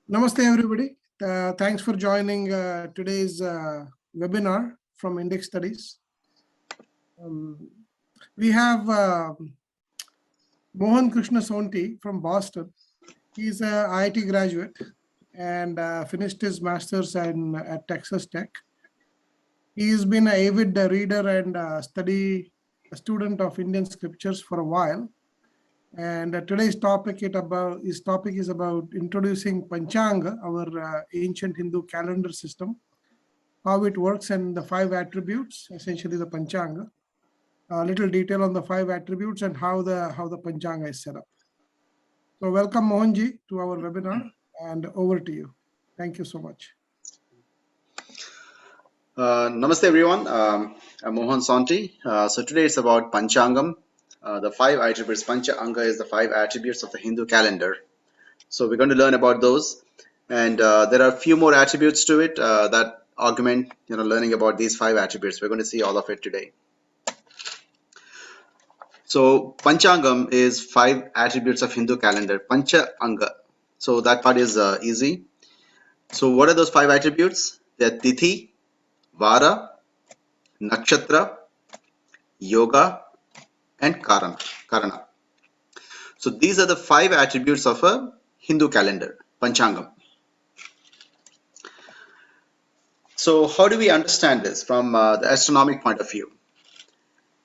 Namaste, everybody. Thanks for joining today's webinar from Index Studies. We have Mohan Krishna Sonti from Boston. He's an IIT graduate and finished his master's at Texas Tech. He's been an avid reader and a student of Indian scriptures for a while. And today's topic is about introducing Panchanga, our ancient Hindu calendar system, how it works, and the 5 attributes, essentially the Panchanga. A little detail on the 5 attributes and how the Panchanga is set up. So welcome Mohanji to our webinar, and over to you. Thank you so much. Namaste everyone. I'm Mohan Sonti. So today it's about Panchangam. The 5 attributes. Panchanga is the 5 attributes of the Hindu calendar. So we're going to learn about those, and there are a few more attributes to it that augment, learning about these 5 attributes. We're going to see all of it today. So Panchangam is 5 attributes of Hindu calendar. Panchanga. So that part is easy. So what are those 5 attributes? They're Tithi, Vara, Nakshatra, Yoga, and Karana. So these are the 5 attributes of a Hindu calendar, Panchangam. So how do we understand this from the astronomic point of view?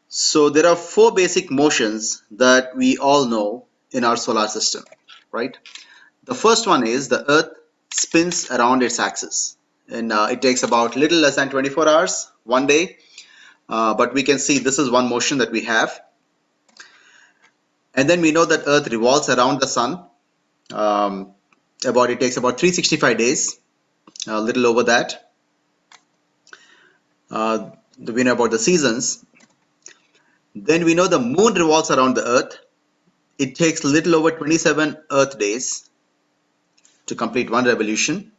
So there are 4 basic motions that we all know in our solar system, right? The first one is the Earth spins around its axis, and it takes about little less than 24 hours, 1 day. But we can see this is one motion that we have. And then we know that Earth revolves around the Sun. It takes about 365 days, a little over that. We know about the seasons. Then we know the Moon revolves around the Earth. It takes a little over 27 Earth days to complete 1 revolution.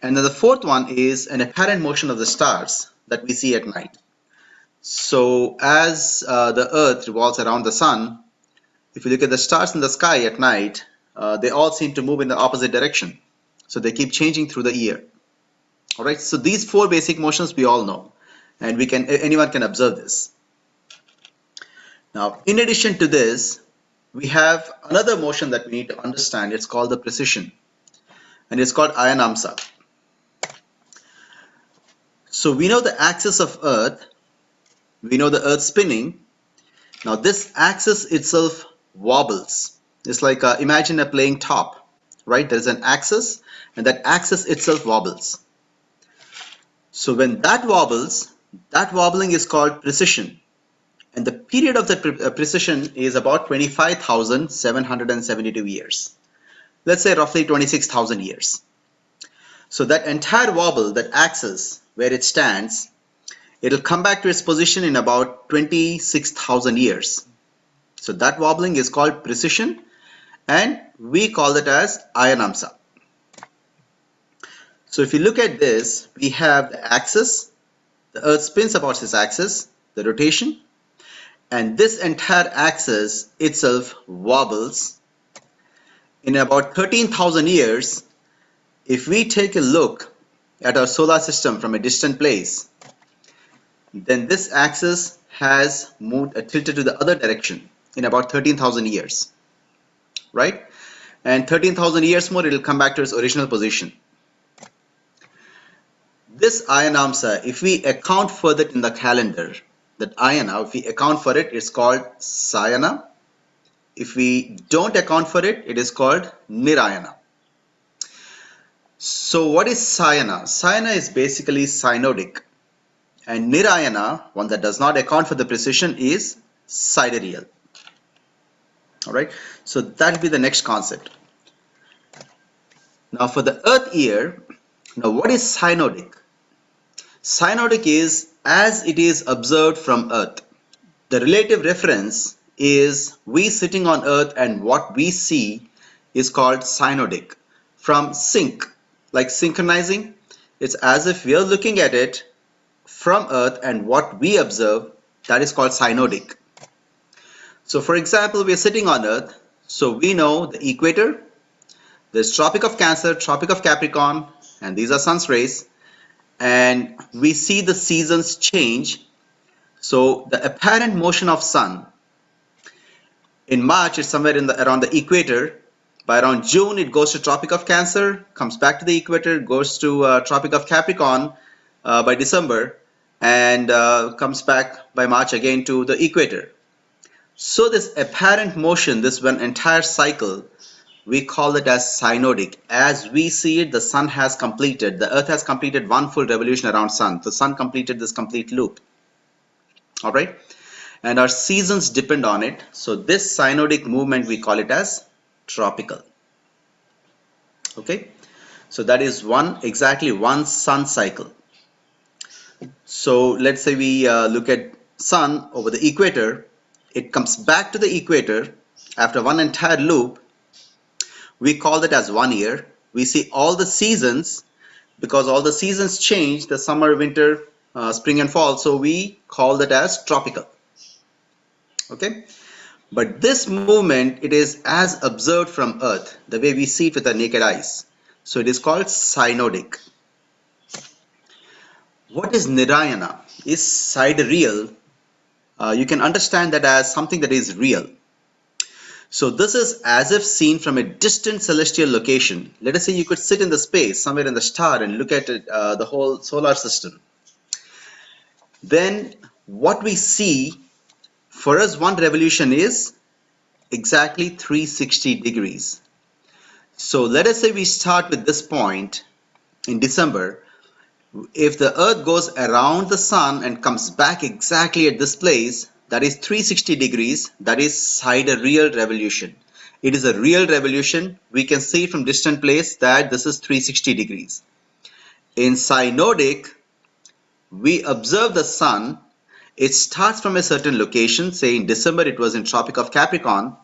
And then the 4th one is an apparent motion of the stars that we see at night. So as the Earth revolves around the Sun, if you look at the stars in the sky at night, they all seem to move in the opposite direction. So they keep changing through the year. All right. So these 4 basic motions we all know, and anyone can observe this. Now, in addition to this, we have another motion that we need to understand. It's called the precession, and it's called Ayanamsa. So we know the axis of Earth. We know the Earth spinning. Now this axis itself wobbles. It's like imagine a playing top, right? There's an axis, and that axis itself wobbles. So when that wobbles, that wobbling is called precession. And the period of the precession is about 25,772 years. Let's say roughly 26,000 years. So that entire wobble, that axis where it stands, it'll come back to its position in about 26,000 years. So that wobbling is called precession, and we call it as Ayanamsa. So if you look at this, we have the axis, the Earth spins about its axis, the rotation, and this entire axis itself wobbles. In about 13,000 years, if we take a look at our solar system from a distant place, then this axis has moved tilted to the other direction in about 13,000 years, right? And 13,000 years more, it will come back to its original position. This Ayanamsa, if we account for that in the calendar, that Ayana, if we account for it, it's called Sayana. If we don't account for it, it is called Nirayana. So what is Sayana? Sayana is basically cyanotic. And Nirayana, one that does not account for the precession, is sidereal. All right. So that will be the next concept. Now for the Earth year, now what is cyanotic? Cyanotic is as it is observed from Earth. The relative reference is we sitting on Earth, and what we see is called cyanotic. From sync, like synchronizing, it's as if we are looking at it from Earth, and what we observe, that is called cyanotic. So for example, we are sitting on Earth, so we know the equator, There's Tropic of Cancer, Tropic of Capricorn, and these are sun's rays. And we see the seasons change. So the apparent motion of sun in March is somewhere around the equator. By around June, it goes to Tropic of Cancer, comes back to the equator, goes to Tropic of Capricorn by December, and comes back by March again to the equator. So this apparent motion, this one entire cycle, we call it as cyanotic. As we see it, the sun has completed, the earth has completed one full revolution around sun. The sun completed this complete loop. All right. And our seasons depend on it. So this cyanotic movement, we call it as tropical. Okay. So that is exactly one sun cycle. So let's say we look at sun over the equator. It comes back to the equator after one entire loop. We call it as 1 year. We see all the seasons, because all the seasons change, the summer, winter, spring and fall. So we call that as tropical. Okay. But this movement, it is as observed from Earth, the way we see it with our naked eyes. So it is called cyanotic. What is Nirayana? Is sidereal? You can understand that as something that is real. So this is as if seen from a distant celestial location. Let us say you could sit in the space somewhere in the star and look at it, the whole solar system. Then what we see, for us, one revolution is exactly 360 degrees. So let us say we start with this point in December. If the earth goes around the sun and comes back exactly at this place, that is 360 degrees, that is sidereal revolution. It is a real revolution. We can see from distant place that this is 360 degrees. In cyanotic, we observe the sun. It starts from a certain location, say in December it was in Tropic of Capricorn,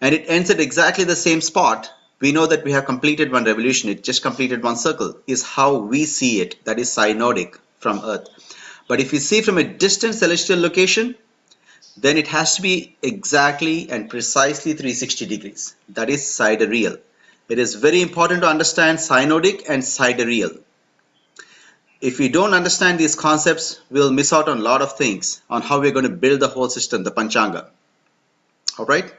and it ends at exactly the same spot. We know that we have completed one revolution. It just completed one circle, is how we see it. That is cyanotic from Earth. But if you see from a distant celestial location, then it has to be exactly and precisely 360 degrees. That is sidereal. It is very important to understand cyanotic and sidereal. If we don't understand these concepts, we'll miss out on a lot of things on how we're going to build the whole system, the Panchanga. All right.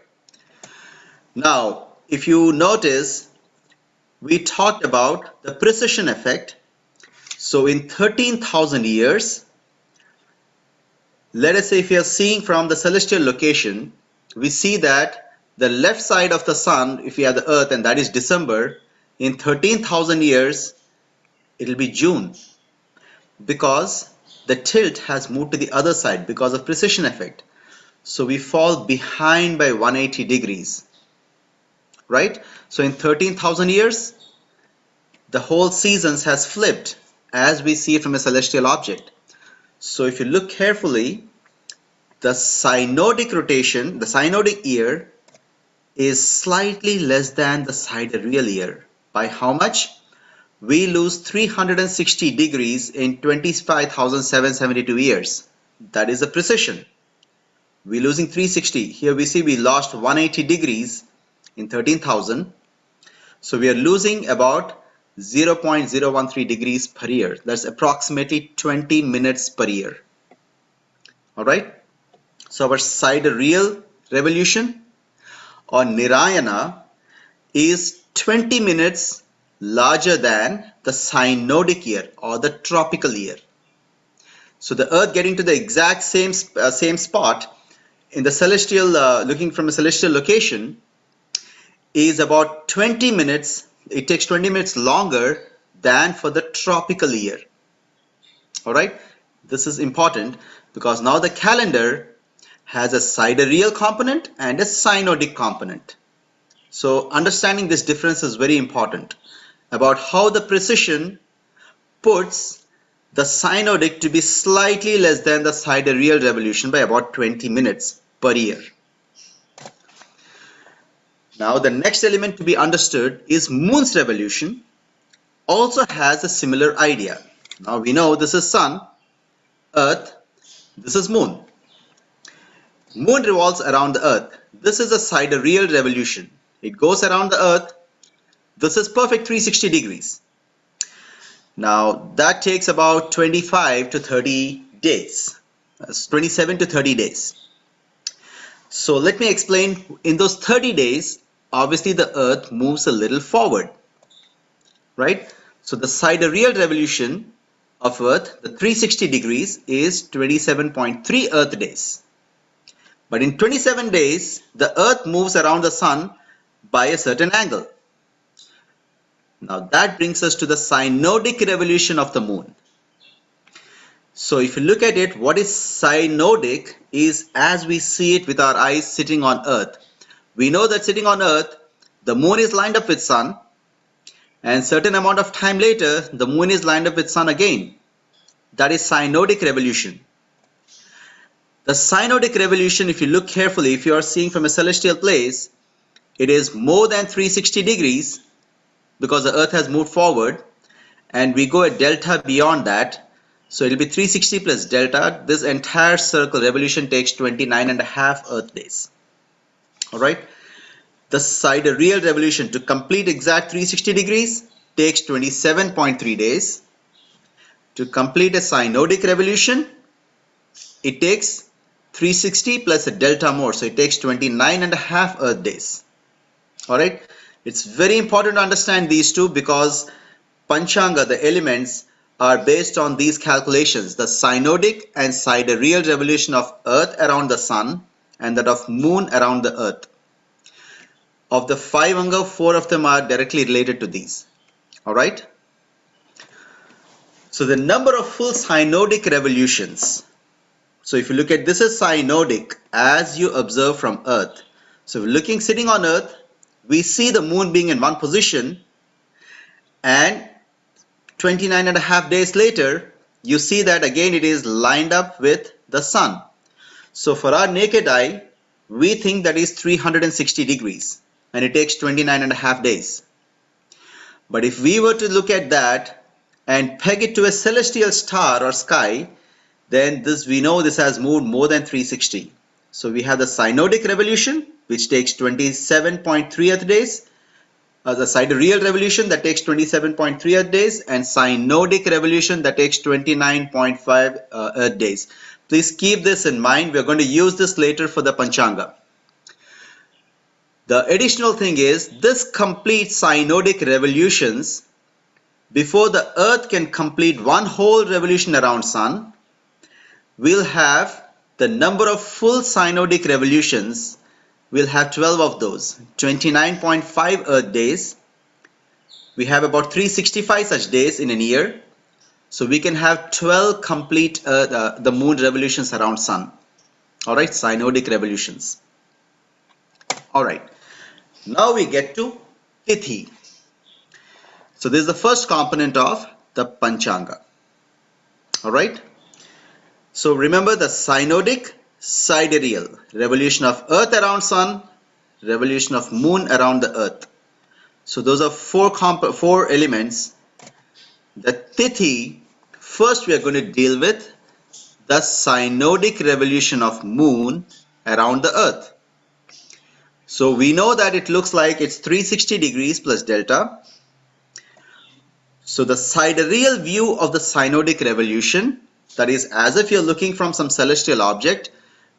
Now, if you notice, we talked about the precession effect. So in 13,000 years, let us say if you are seeing from the celestial location, we see that the left side of the sun, if we have the earth and that is December, in 13,000 years, it will be June, because the tilt has moved to the other side because of precession effect. So we fall behind by 180 degrees, right? So in 13,000 years, the whole seasons has flipped as we see it from a celestial object. So if you look carefully, the cyanotic rotation, the cyanotic year, is slightly less than the sidereal year. By how much? We lose 360 degrees in 25,772 years. That is a precession. We're losing 360. Here we see we lost 180 degrees in 13,000. So we are losing about 0.013 degrees per year. That's approximately 20 minutes per year. All right. So our sidereal revolution or Nirayana is 20 minutes larger than the cyanotic year or the tropical year. So the earth getting to the exact same spot in the celestial, looking from a celestial location, is about 20 minutes. It takes 20 minutes longer than for the tropical year. All right. This is important because now the calendar has a sidereal component and a cyanotic component. So understanding this difference is very important about how the precession puts the cyanotic to be slightly less than the sidereal revolution by about 20 minutes per year. Now the next element to be understood is moon's revolution. Also has a similar idea. Now we know this is sun, earth, this is moon. Moon revolves around the earth. This is a sidereal revolution. It goes around the earth This is perfect 360 degrees. Now that takes about 25 to 30 days. That's 27 to 30 days. So let me explain. In those 30 days, obviously the Earth moves a little forward, right? So the sidereal revolution of Earth, the 360 degrees, is 27.3 Earth days. But in 27 days, the Earth moves around the Sun by a certain angle. Now that brings us to the cyanotic revolution of the Moon. So if you look at it, what is cyanotic is as we see it with our eyes sitting on Earth. We know that sitting on Earth, the Moon is lined up with Sun, and certain amount of time later, the Moon is lined up with Sun again. That is cyanotic revolution. The cyanotic revolution, if you look carefully, if you are seeing from a celestial place, it is more than 360 degrees because the Earth has moved forward, and we go a delta beyond that. So it will be 360 plus delta. This entire circle revolution takes 29.5 Earth days. Alright. The sidereal revolution to complete exact 360 degrees takes 27.3 days. To complete a cyanotic revolution, it takes 360 plus a delta more. So it takes 29.5 Earth days. Alright. It's very important to understand these two because Panchanga, the elements, are based on these calculations, the cyanotic and sidereal revolution of Earth around the Sun and that of Moon around the Earth. Of the 5 anga, 4 of them are directly related to these. Alright? So the number of full cyanotic revolutions. So if you look at this is cyanotic as you observe from Earth. So looking sitting on Earth, we see the Moon being in one position, and 29.5 days later, you see that again it is lined up with the Sun. So for our naked eye, we think that is 360 degrees and it takes 29.5 days. But if we were to look at that and peg it to a celestial star or sky, then we know this has moved more than 360. So we have the cyanotic revolution, which takes 27.3 Earth days, the sidereal revolution that takes 27.3 Earth days, and cyanotic revolution that takes 29.5 Earth days. Please keep this in mind. We're going to use this later for the Panchanga. The additional thing is this completes cyanotic revolutions before the Earth can complete one whole revolution around Sun. We'll have the number of full cyanotic revolutions. We'll have 12 of those, 29.5 Earth days. We have about 365 such days in a year. So we can have 12 complete the Moon revolutions around Sun. Alright, cyanotic revolutions. Alright, now we get to Tithi. So this is the first component of the Panchanga. Alright, so remember the cyanotic, sidereal, revolution of Earth around Sun, revolution of Moon around the Earth. So those are four elements. The Tithi, first we are going to deal with the cyanotic revolution of Moon around the Earth. So we know that it looks like it's 360 degrees plus delta. So the sidereal view of the cyanotic revolution, that is as if you're looking from some celestial object,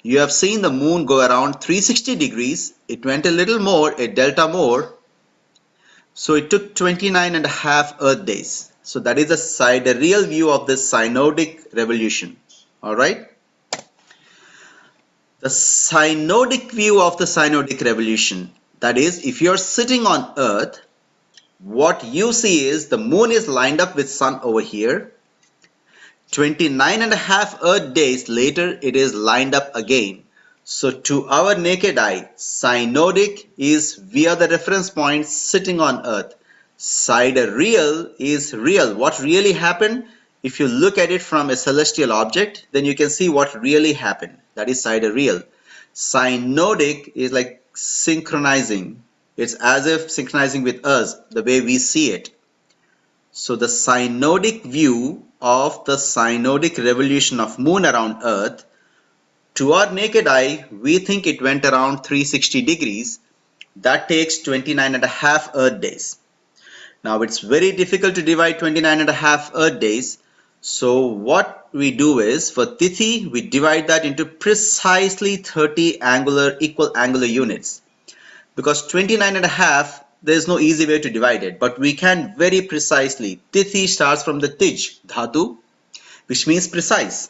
you have seen the Moon go around 360 degrees. It went a little more, a delta more. So it took 29.5 Earth days. So that is a sidereal view of this cyanotic revolution. Alright. The cyanotic view of the cyanotic revolution, that is if you're sitting on Earth, what you see is the Moon is lined up with Sun over here. 29.5 Earth days later, it is lined up again. So to our naked eye, cyanotic is via the reference point sitting on Earth. Sidereal is real. What really happened? If you look at it from a celestial object, then you can see what really happened. That is sidereal. Cyanotic is like synchronizing. It's as if synchronizing with us, the way we see it. So the cyanotic view of the cyanotic revolution of Moon around Earth, to our naked eye, we think it went around 360 degrees. That takes 29.5 Earth days. Now it's very difficult to divide 29.5 Earth days. So what we do is, for Tithi, we divide that into precisely 30 equal angular units. Because 29.5, there is no easy way to divide it, but we can very precisely. Tithi starts from the Tij, Dhatu, which means precise.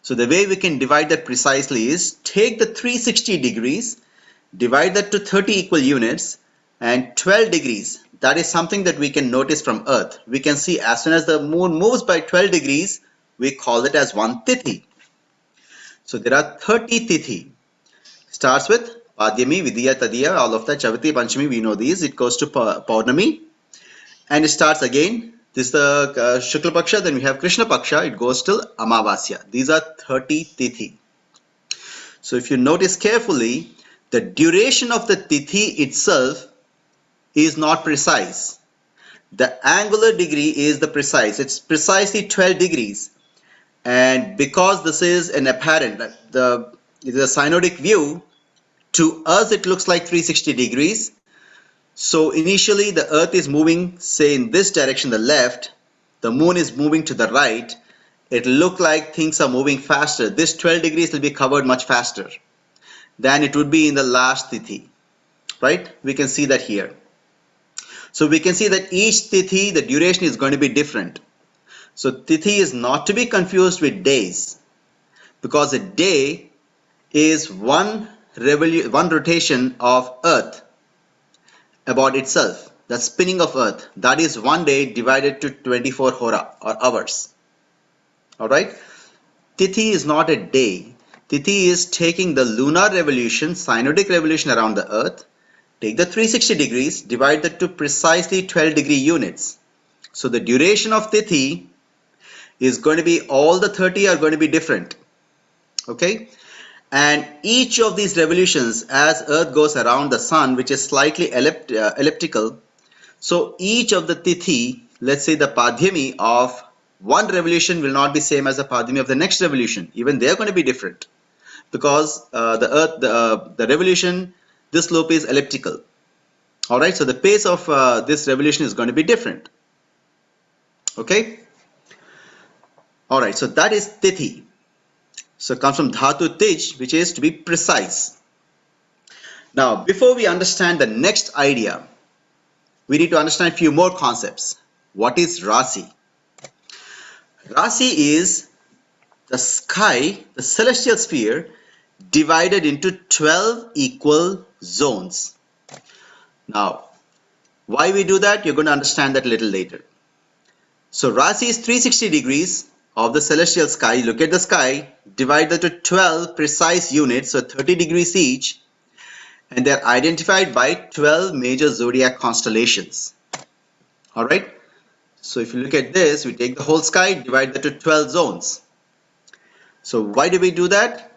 So the way we can divide that precisely is take the 360 degrees, divide that to 30 equal units, and 12 degrees. That is something that we can notice from Earth. We can see as soon as the moon moves by 12 degrees, we call it as one Tithi. So there are 30 Tithi. Starts with Padyami, Vidya, Tadiya, all of that. Chavati, Panchami, we know these. It goes to Paurnami. And it starts again. This is the Shukla Paksha, then we have Krishna Paksha, it goes till Amavasya. These are 30 Tithi. So if you notice carefully, the duration of the Tithi itself is not precise. The angular degree is the precise. It's precisely 12 degrees. And because this is an apparent, it is a cyanotic view, to us it looks like 360 degrees. So initially the Earth is moving, say in this direction, the left, the moon is moving to the right, it look like things are moving faster. This 12 degrees will be covered much faster than it would be in the last Tithi, right? We can see that here. So we can see that each Tithi, the duration is going to be different. So Tithi is not to be confused with days, because a day is one rotation of Earth about itself, the spinning of Earth. That is one day divided to 24 hora or hours. Alright? Tithi is not a day. Tithi is taking the lunar revolution, cyanotic revolution around the Earth, take the 360 degrees, divide that to precisely 12 degree units. So the duration of Tithi is going to be, all the 30 are going to be different. Okay? And each of these revolutions, as Earth goes around the Sun, which is slightly elliptical, so each of the Tithi, let's say the Padhyami of one revolution will not be same as the Padhyami of the next revolution. Even they are going to be different, because the Earth, the revolution, this slope is elliptical. Alright, so the pace of this revolution is going to be different. Okay? Alright, so that is Tithi. So it comes from Dhatu Tij, which is to be precise. Now, before we understand the next idea, we need to understand a few more concepts. What is Rasi? Rasi is the sky, the celestial sphere, divided into 12 equal zones. Now, why we do that? You're going to understand that a little later. So Rasi is 360 degrees of the celestial sky. Look at the sky, divide that to 12 precise units, so 30 degrees each, and they're identified by 12 major zodiac constellations. Alright, so if you look at this, we take the whole sky, divide that to 12 zones. So why do we do that?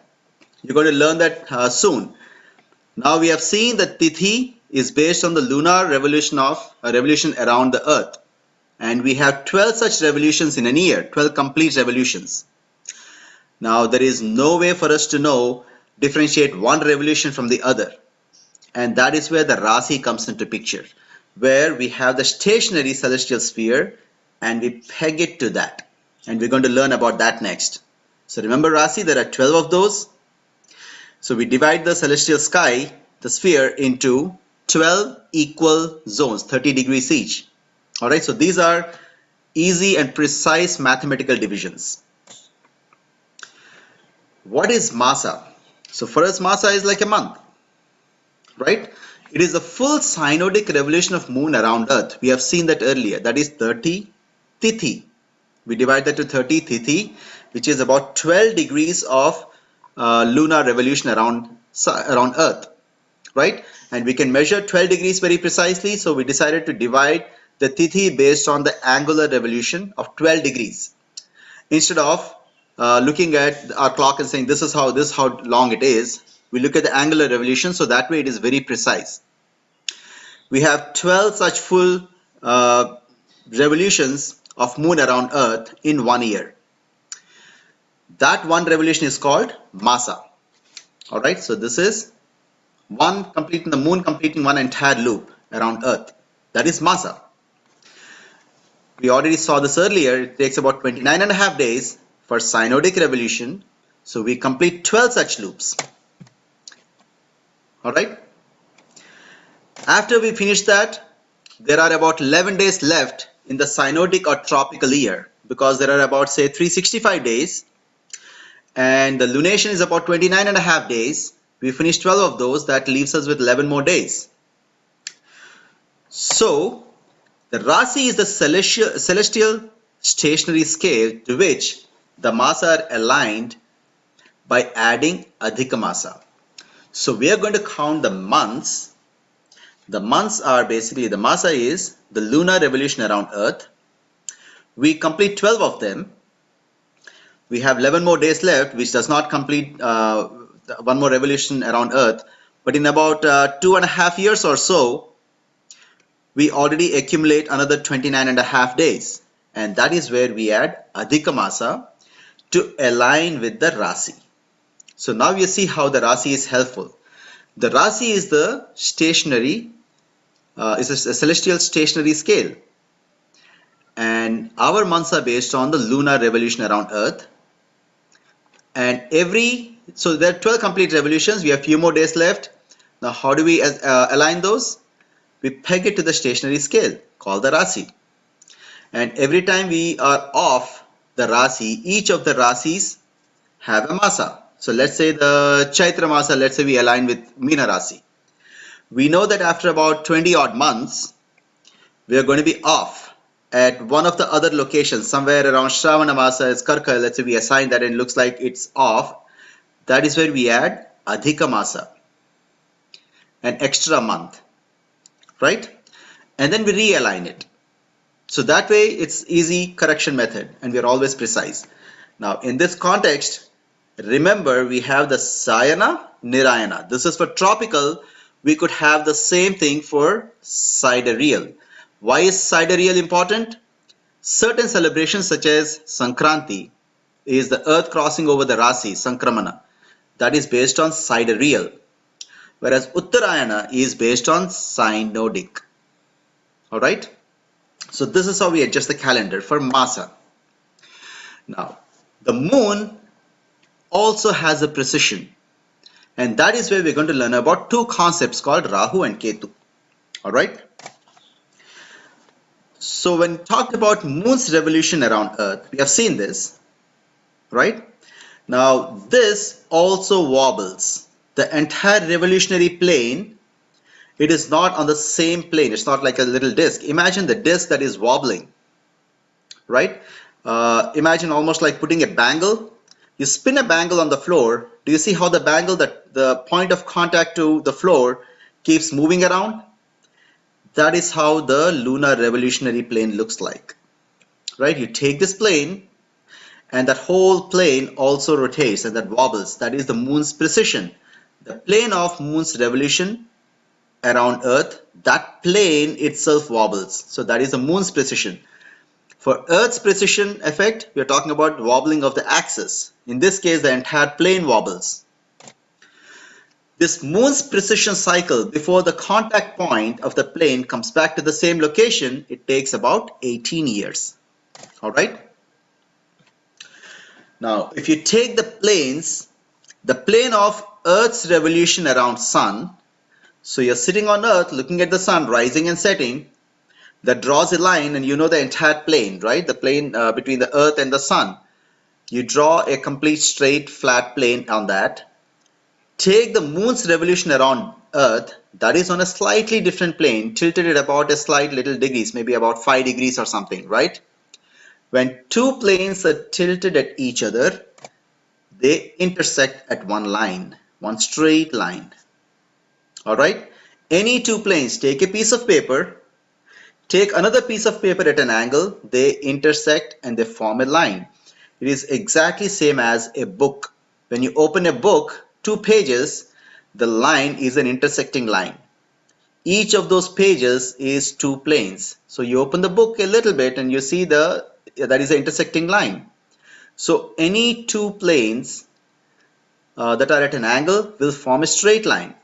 You're going to learn that soon. Now we have seen that Tithi is based on the lunar revolution of a revolution around the Earth. And we have 12 such revolutions in a year, 12 complete revolutions. Now there is no way for us to differentiate one revolution from the other. And that is where the Rasi comes into picture, where we have the stationary celestial sphere and we peg it to that. And we're going to learn about that next. So remember Rasi, there are 12 of those. So we divide the celestial sky, the sphere, into 12 equal zones, 30 degrees each. Alright, so these are easy and precise mathematical divisions. What is Masa? So for us, Masa is like a month, right? It is the full cyanotic revolution of moon around Earth. We have seen that earlier. That is 30 Tithi. We divide that to 30 Tithi, which is about 12 degrees of lunar revolution around Earth, right? And we can measure 12 degrees very precisely. So we decided to divide the Tithi based on the angular revolution of 12 degrees. Instead of looking at our clock and saying this is how long it is, we look at the angular revolution, so that way it is very precise. We have 12 such full revolutions of moon around Earth in 1 year. That one revolution is called Masa. Alright, so this is the moon completing one entire loop around Earth. That is Masa. we already saw this earlier, it takes about 29.5 days for Cyanotic Revolution. So we complete 12 such loops. Alright. After we finish that, there are about 11 days left in the Cyanotic or tropical year, because there are about, say, 365 days, and the lunation is about 29.5 days. We finish 12 of those. That leaves us with 11 more days. So the Rasi is the celestial stationary scale to which the Masa are aligned by adding Adhika Masa. So we are going to count the months. The months are basically, the Masa is the lunar revolution around Earth. We complete 12 of them. We have 11 more days left, which does not complete one more revolution around Earth. But in about 2.5 years or so, we already accumulate another 29.5 days. And that is where we add Adhika Masa to align with the Rasi. So now you see how the Rasi is helpful. The Rasi is the stationary, is a celestial stationary scale. And our months are based on the lunar revolution around Earth. And so there are 12 complete revolutions. We have a few more days left. Now how do we align those? We peg it to the stationary scale called the Rasi. And every time we are off the Rasi, each of the Rasis have a Masa. So let's say the Chaitra Masa, let's say we align with Meena Rasi. We know that after about 20 odd months, we are going to be off at one of the other locations, somewhere around Shravana Masa is Karka. Let's say we assign that and it looks like it's off. That is where we add Adhika Masa, an extra month, right? And then we realign it. So that way it's easy correction method and we are always precise. Now in this context, remember we have the Sayana, Nirayana. This is for tropical. We could have the same thing for sidereal. Why is sidereal important? Certain celebrations such as Sankranti is the earth crossing over the Rasi, Sankramana. That is based on sidereal. Whereas Uttarayana is based on Cyanotic. Alright? So this is how we adjust the calendar for Masa. Now, the moon also has a precision. And that is where we're going to learn about two concepts called Rahu and Ketu. Alright? So when talked about moon's revolution around Earth, we have seen this, right? Now this also wobbles. The entire revolutionary plane, it is not on the same plane. It's not like a little disc. Imagine the disc that is wobbling, right? Imagine almost like putting a bangle. You spin a bangle on the floor. Do you see how the bangle, the point of contact to the floor keeps moving around? That is how the lunar revolutionary plane looks like, right? You take this plane and that whole plane also rotates and that wobbles. That is the moon's precession. The plane of moon's revolution around Earth, that plane itself wobbles. So that is the moon's precession. For Earth's precession effect, we are talking about wobbling of the axis. In this case, the entire plane wobbles. This moon's precession cycle before the contact point of the plane comes back to the same location, it takes about 18 years. Alright? Now, if you take the planes, the plane of Earth's revolution around Sun, so you're sitting on Earth looking at the Sun rising and setting, that draws a line and you know the entire plane, right? The plane between the Earth and the Sun. You draw a complete straight flat plane on that. Take the moon's revolution around Earth, that is on a slightly different plane, tilted at about a slight little degrees, maybe about 5 degrees or something, right? When two planes are tilted at each other, they intersect at one line, one straight line. Alright? Any two planes, take a piece of paper, take another piece of paper at an angle, they intersect and they form a line. It is exactly same as a book. When you open a book, 2 pages, the line is an intersecting line. Each of those pages is 2 planes. So you open the book a little bit and you see that is an intersecting line. So any 2 planes that are at an angle will form a straight line.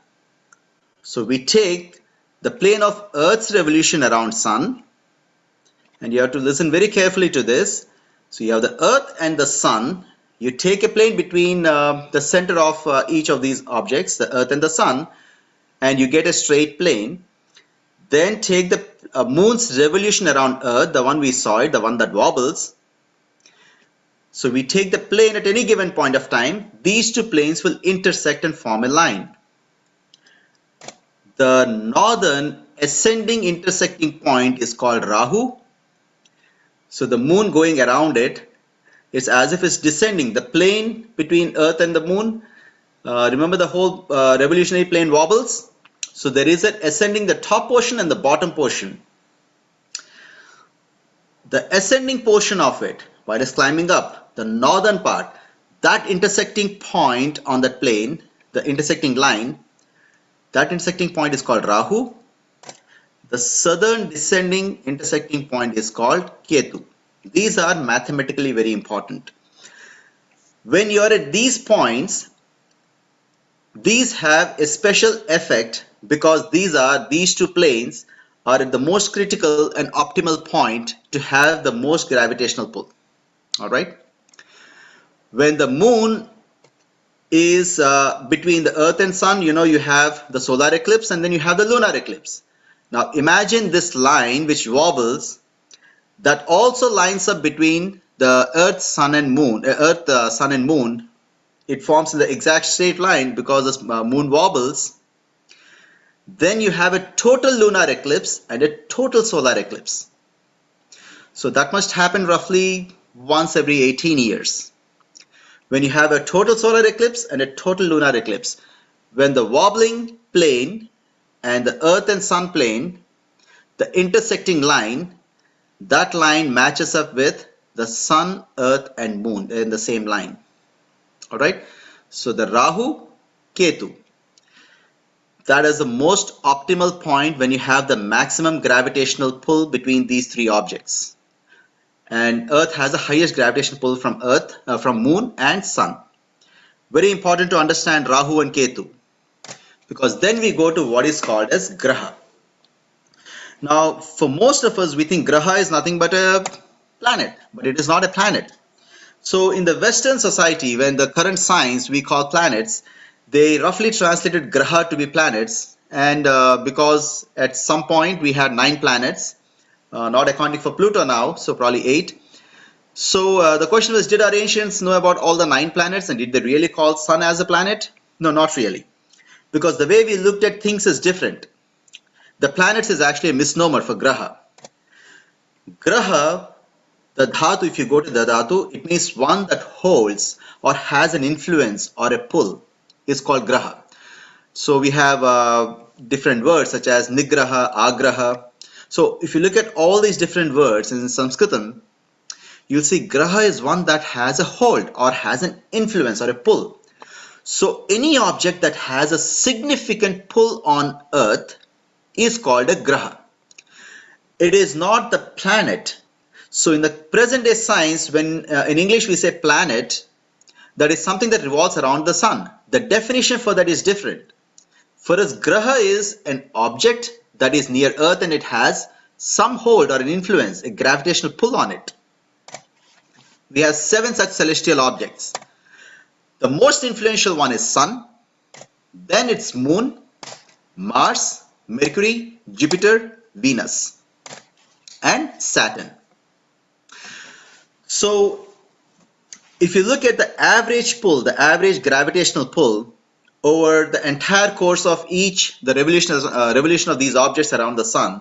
So we take the plane of Earth's revolution around Sun And you have to listen very carefully to this. So you have the Earth and the Sun. You take a plane between the center of each of these objects, the Earth and the Sun, and you get a straight plane. Then take the Moon's revolution around Earth, the one we saw it, the one that wobbles. So we take the plane at any given point of time. These two planes will intersect and form a line. The northern ascending intersecting point is called Rahu. So the Moon going around it is as if it's descending. The plane between Earth and the Moon, remember the whole revolutionary plane wobbles? So there is an ascending the top portion and the bottom portion. The ascending portion of it, while it's climbing up, the northern part, that intersecting point on that plane, the intersecting line, that intersecting point is called Rahu. The southern descending intersecting point is called Ketu. These are mathematically very important. When you are at these points, these have a special effect because these two planes are at the most critical and optimal point to have the most gravitational pull. All right. When the Moon is between the Earth and Sun, you have the solar eclipse and then you have the lunar eclipse. Now imagine this line which wobbles, that also lines up between the Earth, Sun and Moon. Sun and Moon. It forms in the exact straight line because the Moon wobbles. Then you have a total lunar eclipse and a total solar eclipse. So that must happen roughly once every 18 years. When you have a total solar eclipse and a total lunar eclipse, when the wobbling plane and the Earth and Sun plane, the intersecting line, that line matches up with the Sun, Earth and Moon in the same line. Alright, so the Rahu, Ketu, that is the most optimal point when you have the maximum gravitational pull between these three objects. And Earth has the highest gravitational pull from Moon and Sun. Very important to understand Rahu and Ketu, because then we go to what is called as Graha. Now, for most of us, we think Graha is nothing but a planet, but it is not a planet. So in the Western society, when the current science we call planets, they roughly translated Graha to be planets, and because at some point we had 9 planets, not accounting for Pluto now, so probably 8. So the question was, did our ancients know about all the 9 planets, and did they really call Sun as a planet? No, not really, because the way we looked at things is different. The planets is actually a misnomer for Graha. Graha, the dhatu, if you go to the dhatu, it means one that holds or has an influence or a pull is called Graha. So we have different words such as Nigraha, Agraha. So if you look at all these different words in Sanskritam, you'll see Graha is one that has a hold or has an influence or a pull. So any object that has a significant pull on Earth is called a Graha. It is not the planet. So in the present day science, when in English we say planet, that is something that revolves around the Sun. The definition for that is different. For us, Graha is an object that is near Earth and it has some hold or an influence, a gravitational pull on it. We have 7 such celestial objects. The most influential one is Sun, then it's Moon, Mars, Mercury, Jupiter, Venus, and Saturn. So if you look at the average pull, the average gravitational pull over the entire course of the revolution of these objects around the Sun,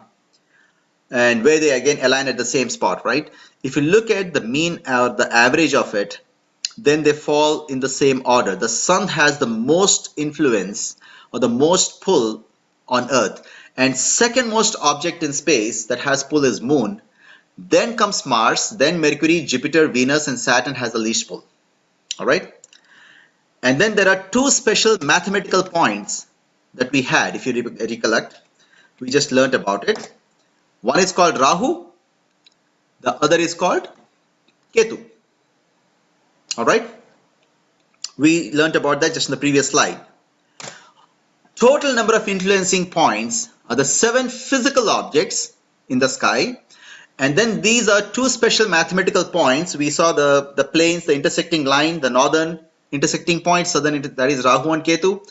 and where they again align at the same spot, right? If you look at the mean or the average of it, then they fall in the same order. The Sun has the most influence or the most pull on Earth, and second most object in space that has pull is Moon. Then comes Mars, then Mercury, Jupiter, Venus, and Saturn has the least pull. All right. And then there are 2 special mathematical points that we had, if you recollect. We just learnt about it. One is called Rahu, the other is called Ketu. All right. We learnt about that just in the previous slide. Total number of influencing points are the 7 physical objects in the sky And then these are two special mathematical points. We saw the planes, the intersecting line, the northern intersecting point, that is Rahu and Ketu.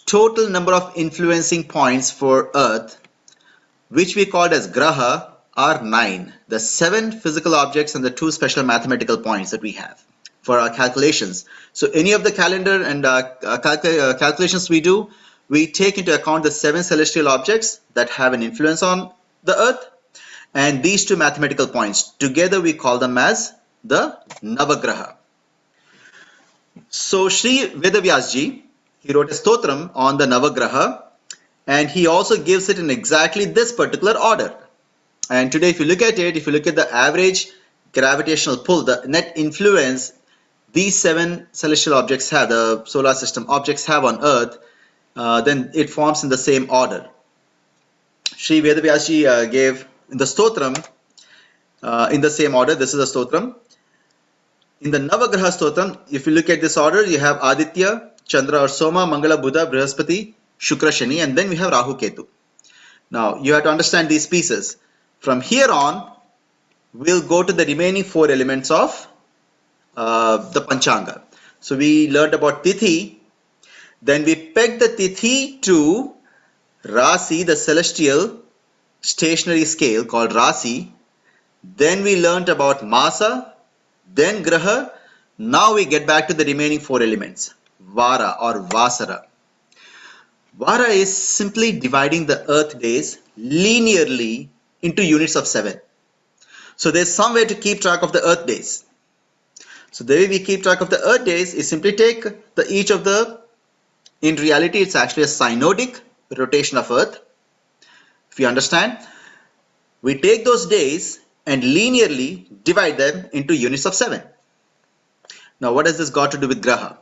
Total number of influencing points for Earth, which we called as Graha, are 9. The 7 physical objects and the 2 special mathematical points that we have for our calculations. So any of the calendar and calculations we do, we take into account the 7 celestial objects that have an influence on the Earth, and these 2 mathematical points. Together we call them as the Navagraha. So Sri Vedavyasji, he wrote a stotram on the Navagraha, and he also gives it in exactly this particular order. And today if you look at it, if you look at the average gravitational pull, the net influence these 7 celestial objects have, the solar system objects have on Earth, then it forms in the same order. Sri Vedavyasji gave in the stotram in the same order. This is a stotram. In the Navagraha stotram, if you look at this order, you have Aditya, Chandra or Soma, Mangala, Buddha, Brihaspati, Shukra, Shani, and then we have Rahu, Ketu. Now you have to understand these pieces. From here on, we'll go to the remaining 4 elements of the Panchanga. So we learned about Tithi. Then we pegged the Tithi to Rasi, the celestial stationary scale called Rasi. Then we learned about Masa, then Graha. Now we get back to the remaining 4 elements, Vara or Vasara. Vara is simply dividing the Earth days linearly into units of 7. So there's some way to keep track of the Earth days. So the way we keep track of the Earth days is simply take each of the, in reality it's actually a cyanotic rotation of Earth. If you understand, we take those days and linearly divide them into units of 7. Now what has this got to do with Graha?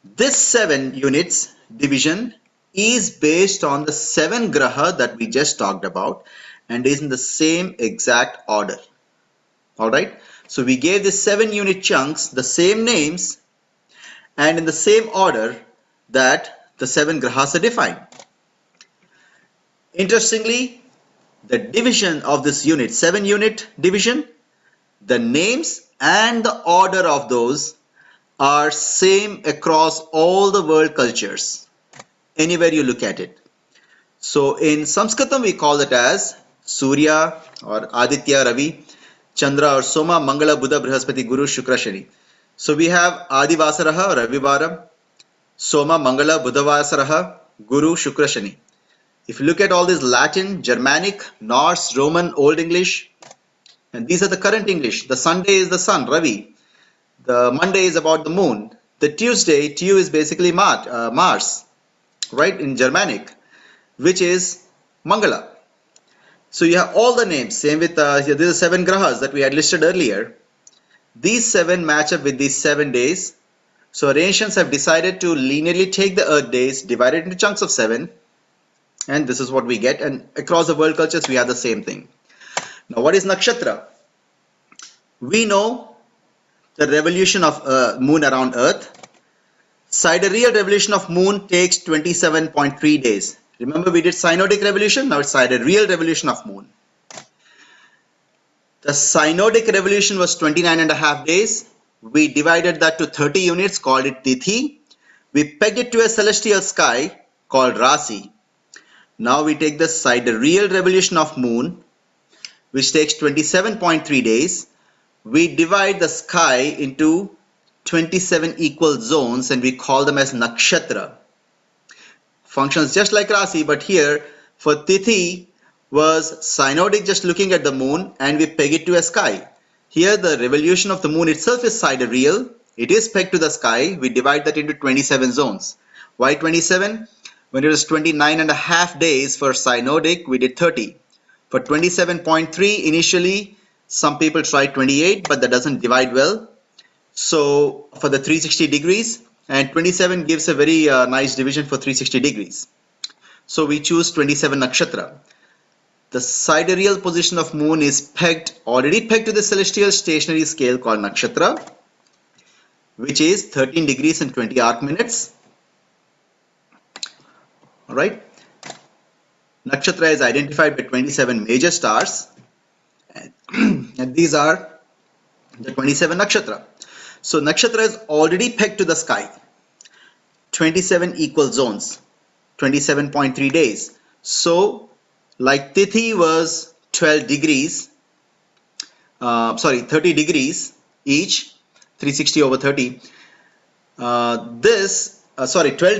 This 7 units division is based on the 7 Graha that we just talked about and is in the same exact order. Alright, so we gave the 7 unit chunks the same names and in the same order that the 7 Grahas are defined. Interestingly, the division of this unit, 7 unit division, the names and the order of those are same across all the world cultures, anywhere you look at it. So in Sanskritam we call it as Surya or Aditya, Ravi, Chandra or Soma, Mangala, Buddha, Brihaspati, Guru, Shukra, Shani. So we have Adi Vasaraha, Ravi Varam, Soma, Mangala, Buddha Vasaraha, Guru, Shukra, Shani. If you look at all this Latin, Germanic, Norse, Roman, Old English, and these are the current English. The Sunday is the sun, Ravi. The Monday is about the moon. The Tuesday, Tu is basically Mars, right, in Germanic, which is Mangala. So you have all the names. Same with these are 7 Grahas that we had listed earlier. These 7 match up with these 7 days. So our ancients have decided to linearly take the Earth days, divide it into chunks of 7, and this is what we get. And across the world cultures, we have the same thing. Now, what is Nakshatra? We know the revolution of moon around Earth. Sidereal revolution of moon takes 27.3 days. Remember we did Cyanotic Revolution, now it's sidereal revolution of moon. The Cyanotic Revolution was 29.5 days. We divided that to 30 units, called it Tithi. We pegged it to a celestial sky called Rasi. Now we take the sidereal revolution of moon, which takes 27.3 days. We divide the sky into 27 equal zones and we call them as Nakshatra. Functions just like Rasi, but here for Tithi was cyanotic, just looking at the moon, and we peg it to a sky. Here the revolution of the moon itself is sidereal. It is pegged to the sky. We divide that into 27 zones. Why 27? When it was 29.5 days for cyanotic, we did 30. For 27.3 initially, some people tried 28, but that doesn't divide well. So for the 360 degrees, and 27 gives a very nice division for 360 degrees. So we choose 27 Nakshatra. The sidereal position of moon is already pegged to the celestial stationary scale called Nakshatra, which is 13 degrees and 20 arc minutes. Alright. Nakshatra is identified by 27 major stars. And these are the 27 nakshatra. So nakshatra is already pegged to the sky. 27 equal zones, 27.3 days. So like Tithi was 12 degrees, 30 degrees each, 360 over 30. 12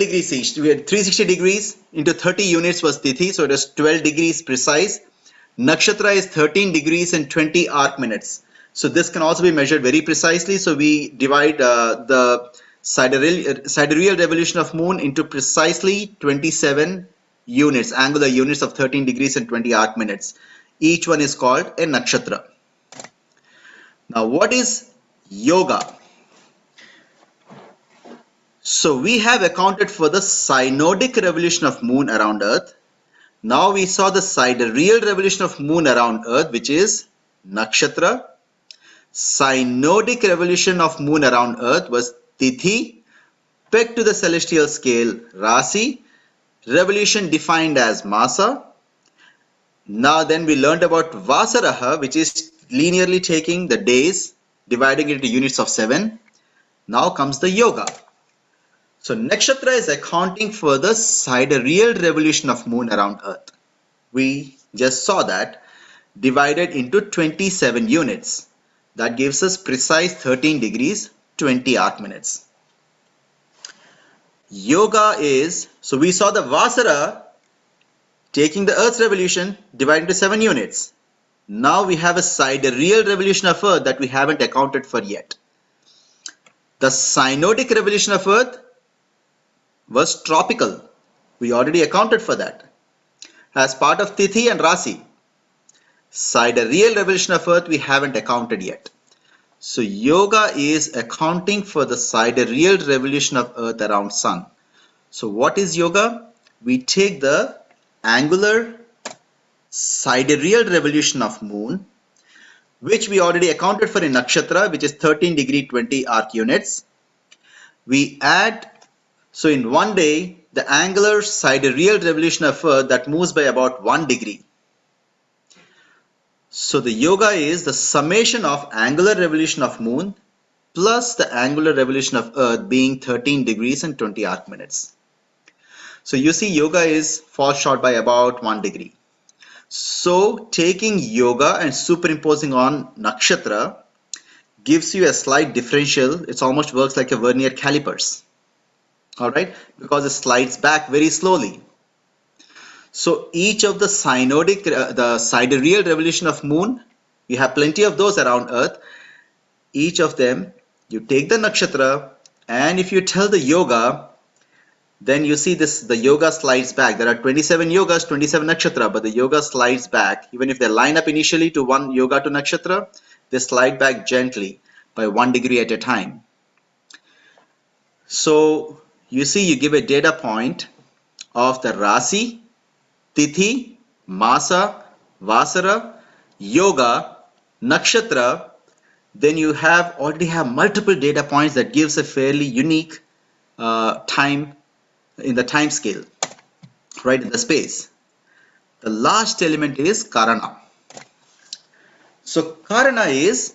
degrees each. We had 360 degrees into 30 units was Tithi, so it is 12 degrees precise. Nakshatra is 13 degrees and 20 arc minutes. So this can also be measured very precisely. So we divide the sidereal revolution of moon into precisely 27 units, angular units of 13 degrees and 20 arc minutes. Each one is called a nakshatra. Now what is yoga? So we have accounted for the cyanotic revolution of moon around earth. Now we saw the sidereal revolution of moon around earth, which is nakshatra. Cyanotic revolution of moon around earth was Tithi, pegged to the celestial scale Rasi, revolution defined as Masa. Now then we learned about Vasaraha, which is linearly taking the days, dividing it into units of 7. Now comes the yoga. So nakshatra is accounting for the sidereal revolution of moon around earth. We just saw that, divided into 27 units. That gives us precise 13 degrees, 20 arc minutes. Yoga is, so we saw the Vasara taking the earth's revolution, divided into 7 units. Now we have a sidereal revolution of earth that we haven't accounted for yet. The cyanotic revolution of earth was tropical. We already accounted for that as part of Tithi and Rasi. Sidereal revolution of earth we haven't accounted yet. So yoga is accounting for the sidereal revolution of earth around sun. So what is yoga? We take the angular sidereal revolution of moon, which we already accounted for in nakshatra, which is 13 degree 20 arc units. We add, so in one day, the angular sidereal revolution of earth that moves by about 1 degree. So the yoga is the summation of angular revolution of moon plus the angular revolution of earth being 13 degrees and 20 arc minutes. So you see yoga falls short by about 1 degree. So taking yoga and superimposing on nakshatra gives you a slight differential. It almost works like a vernier calipers. Alright, because it slides back very slowly. So each of the the sidereal revolution of moon, we have plenty of those around earth. Each of them, you take the nakshatra, and if you tell the yoga, then you see the yoga slides back. There are 27 yogas, 27 nakshatra, but the yoga slides back. Even if they line up initially to one yoga to nakshatra, they slide back gently by 1 degree at a time. So you see, you give a data point of the Rasi, Tithi, Masa, Vasara, Yoga, Nakshatra. Then you already have multiple data points that gives a fairly unique time in the time scale, right, in the space. The last element is Karana. So Karana is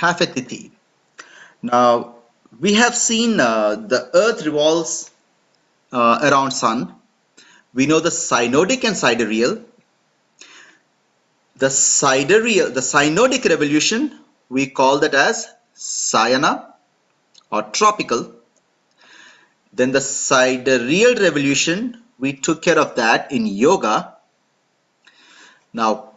half a Tithi. Now we have seen the earth revolves around sun. We know the cyanotic and sidereal. The cyanotic revolution, we call that as Cyana or tropical. Then the sidereal revolution, we took care of that in yoga. Now,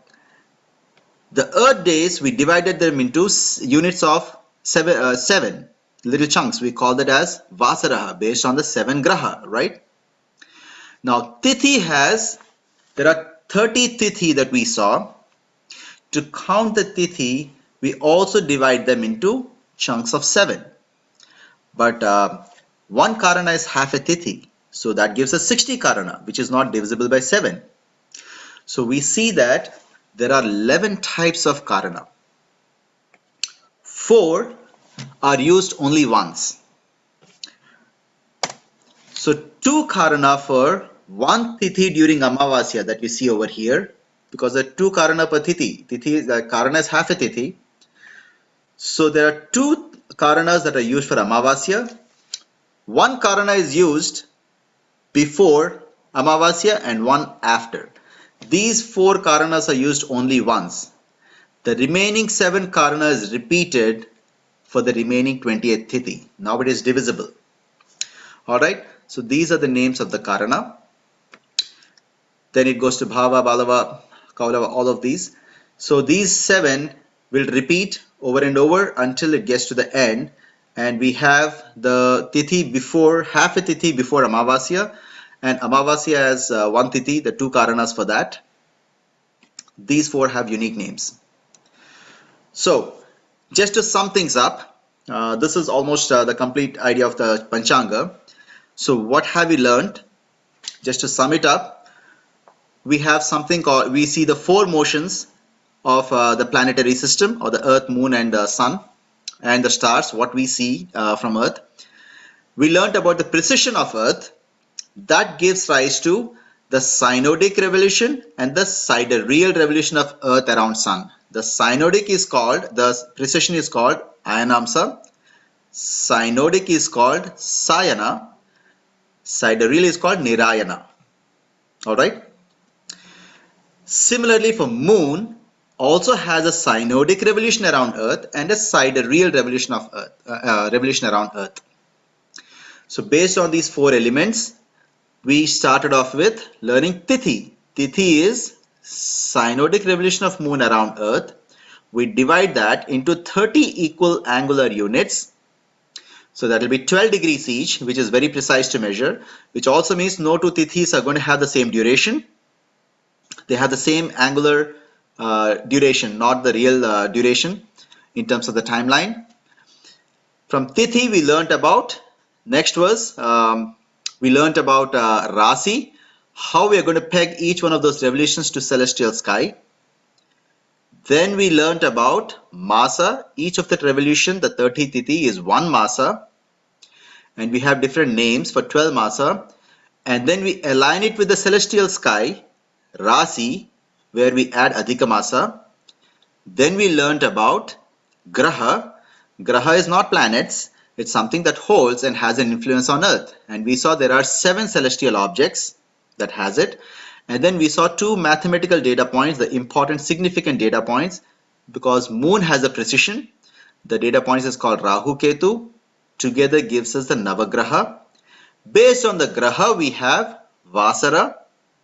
the earth days, we divided them into units of 7 little chunks. We call that as Vasaraha, based on the 7 graha, right? Now, Tithi there are 30 Tithi that we saw. To count the Tithi, we also divide them into chunks of 7. But one Karana is half a Tithi. So that gives us 60 Karana, which is not divisible by 7. So we see that there are 11 types of Karana. 4 are used only once. So 2 Karana for 1 Tithi during Amavasya that we see over here, because there are 2 Karana per Tithi. The Karana is half a Tithi. So there are two Karanas that are used for Amavasya. One Karana is used before Amavasya and one after. These 4 Karanas are used only once. The remaining 7 Karana is repeated for the remaining 20th Tithi. Now it is divisible. Alright, so these are the names of the Karana. Then it goes to Bhava, Balava, Kaulava, all of these. So these 7 will repeat over and over until it gets to the end. And we have the Tithi before, half a Tithi before Amavasya. And Amavasya has 1 Tithi, the 2 Karanas for that. These 4 have unique names. So just to sum things up, this is almost the complete idea of the Panchanga. So what have we learned? Just to sum it up, we have something called, we see the 4 motions of the planetary system, or the Earth, Moon and the Sun and the stars, what we see from Earth. We learned about the precession of Earth. That gives rise to the Cyanotic Revolution and the sidereal revolution of Earth around Sun. The Cyanotic is called, the precession is called Ayanamsa. Cyanotic is called Sayana. Sidereal is called Nirayana. Alright. Similarly, for Moon also has a Cyanotic revolution around Earth and a sidereal revolution of Earth, revolution around Earth. So based on these 4 elements, we started off with learning Tithi. Tithi is Cyanotic revolution of Moon around Earth. We divide that into 30 equal angular units. So that will be 12 degrees each, which is very precise to measure, which also means no 2 Tithis are going to have the same duration. They have the same angular duration, not the real duration in terms of the timeline. From Tithi we learnt about, next was we learnt about Rasi, how we are going to peg each one of those revolutions to celestial sky. Then we learnt about Masa. Each of that revolution, the 30 Tithi, is 1 Masa, and we have different names for 12 Masa. And then we align it with the celestial sky, Rasi, where we add Adhika Masa. Then we learnt about Graha. Graha is not planets, it's something that holds and has an influence on Earth. And we saw there are 7 celestial objects that has it. And then we saw 2 mathematical data points, the important significant data points, because Moon has a precession. The data points is called Rahu Ketu. Together gives us the Navagraha. Based on the Graha, we have Vasara,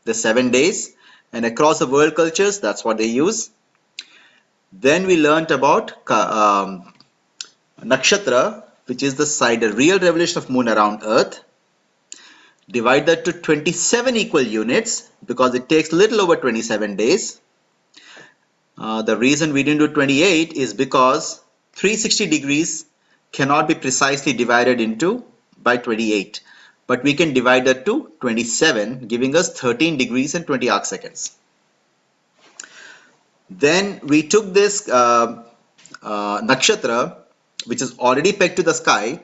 the 7 days, and across the world cultures, that's what they use. Then we learnt about Nakshatra, which is the sidereal revolution of Moon around Earth. Divide that to 27 equal units because it takes little over 27 days. The reason we didn't do 28 is because 360 degrees cannot be precisely divided into by 28. But we can divide that to 27, giving us 13 degrees and 20 arc seconds. Then we took this nakshatra, which is already pegged to the sky,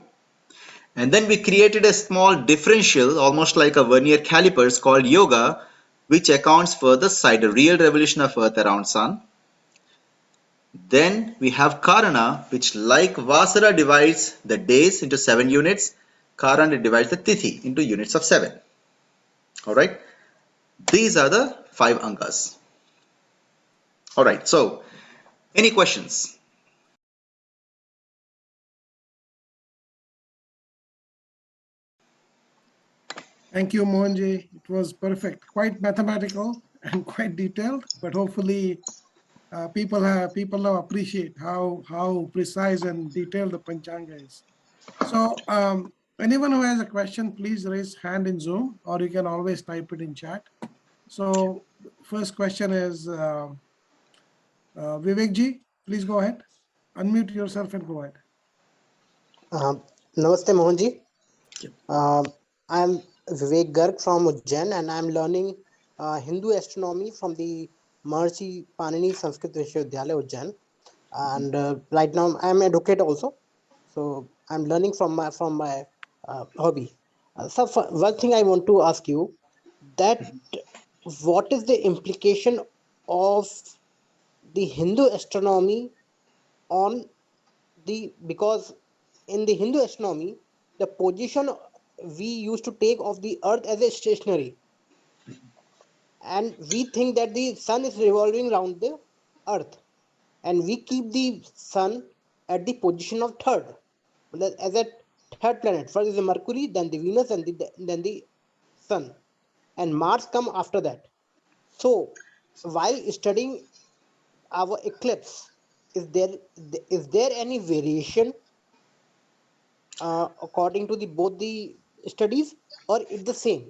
and then we created a small differential, almost like a vernier calipers, called yoga, which accounts for the sidereal revolution of Earth around Sun. Then we have Karana, which like Vasara divides the days into 7 units, Karana divides the Tithi into units of 7. Alright, these are the 5 Angas. Alright, so any questions? Thank you, Mohanji. It was perfect, quite mathematical and quite detailed, but hopefully people now appreciate how precise and detailed the Panchanga is. So anyone who has a question, please raise hand in Zoom, or you can always type it in chat. So first question is Vivekji, please go ahead. Unmute yourself and go ahead. Namaste, Mohanji. I'm Vivek Garg from Ujjain, and I'm learning Hindu astronomy from the Maharishi Panini Sanskrit Vishwavidyalaya, Ujjain. And right now I'm an advocate also, so I'm learning from my hobby. So one thing I want to ask you, that what is the implication of the Hindu astronomy on because in the Hindu astronomy, the position we used to take of the earth as a stationary, and we think that the sun is revolving around the earth, and we keep the sun at the position of third, as a third planet. First is the Mercury, then the Venus, and then the sun, and Mars come after that. So while studying our eclipse, is there any variation according to the both the studies, or it's the same?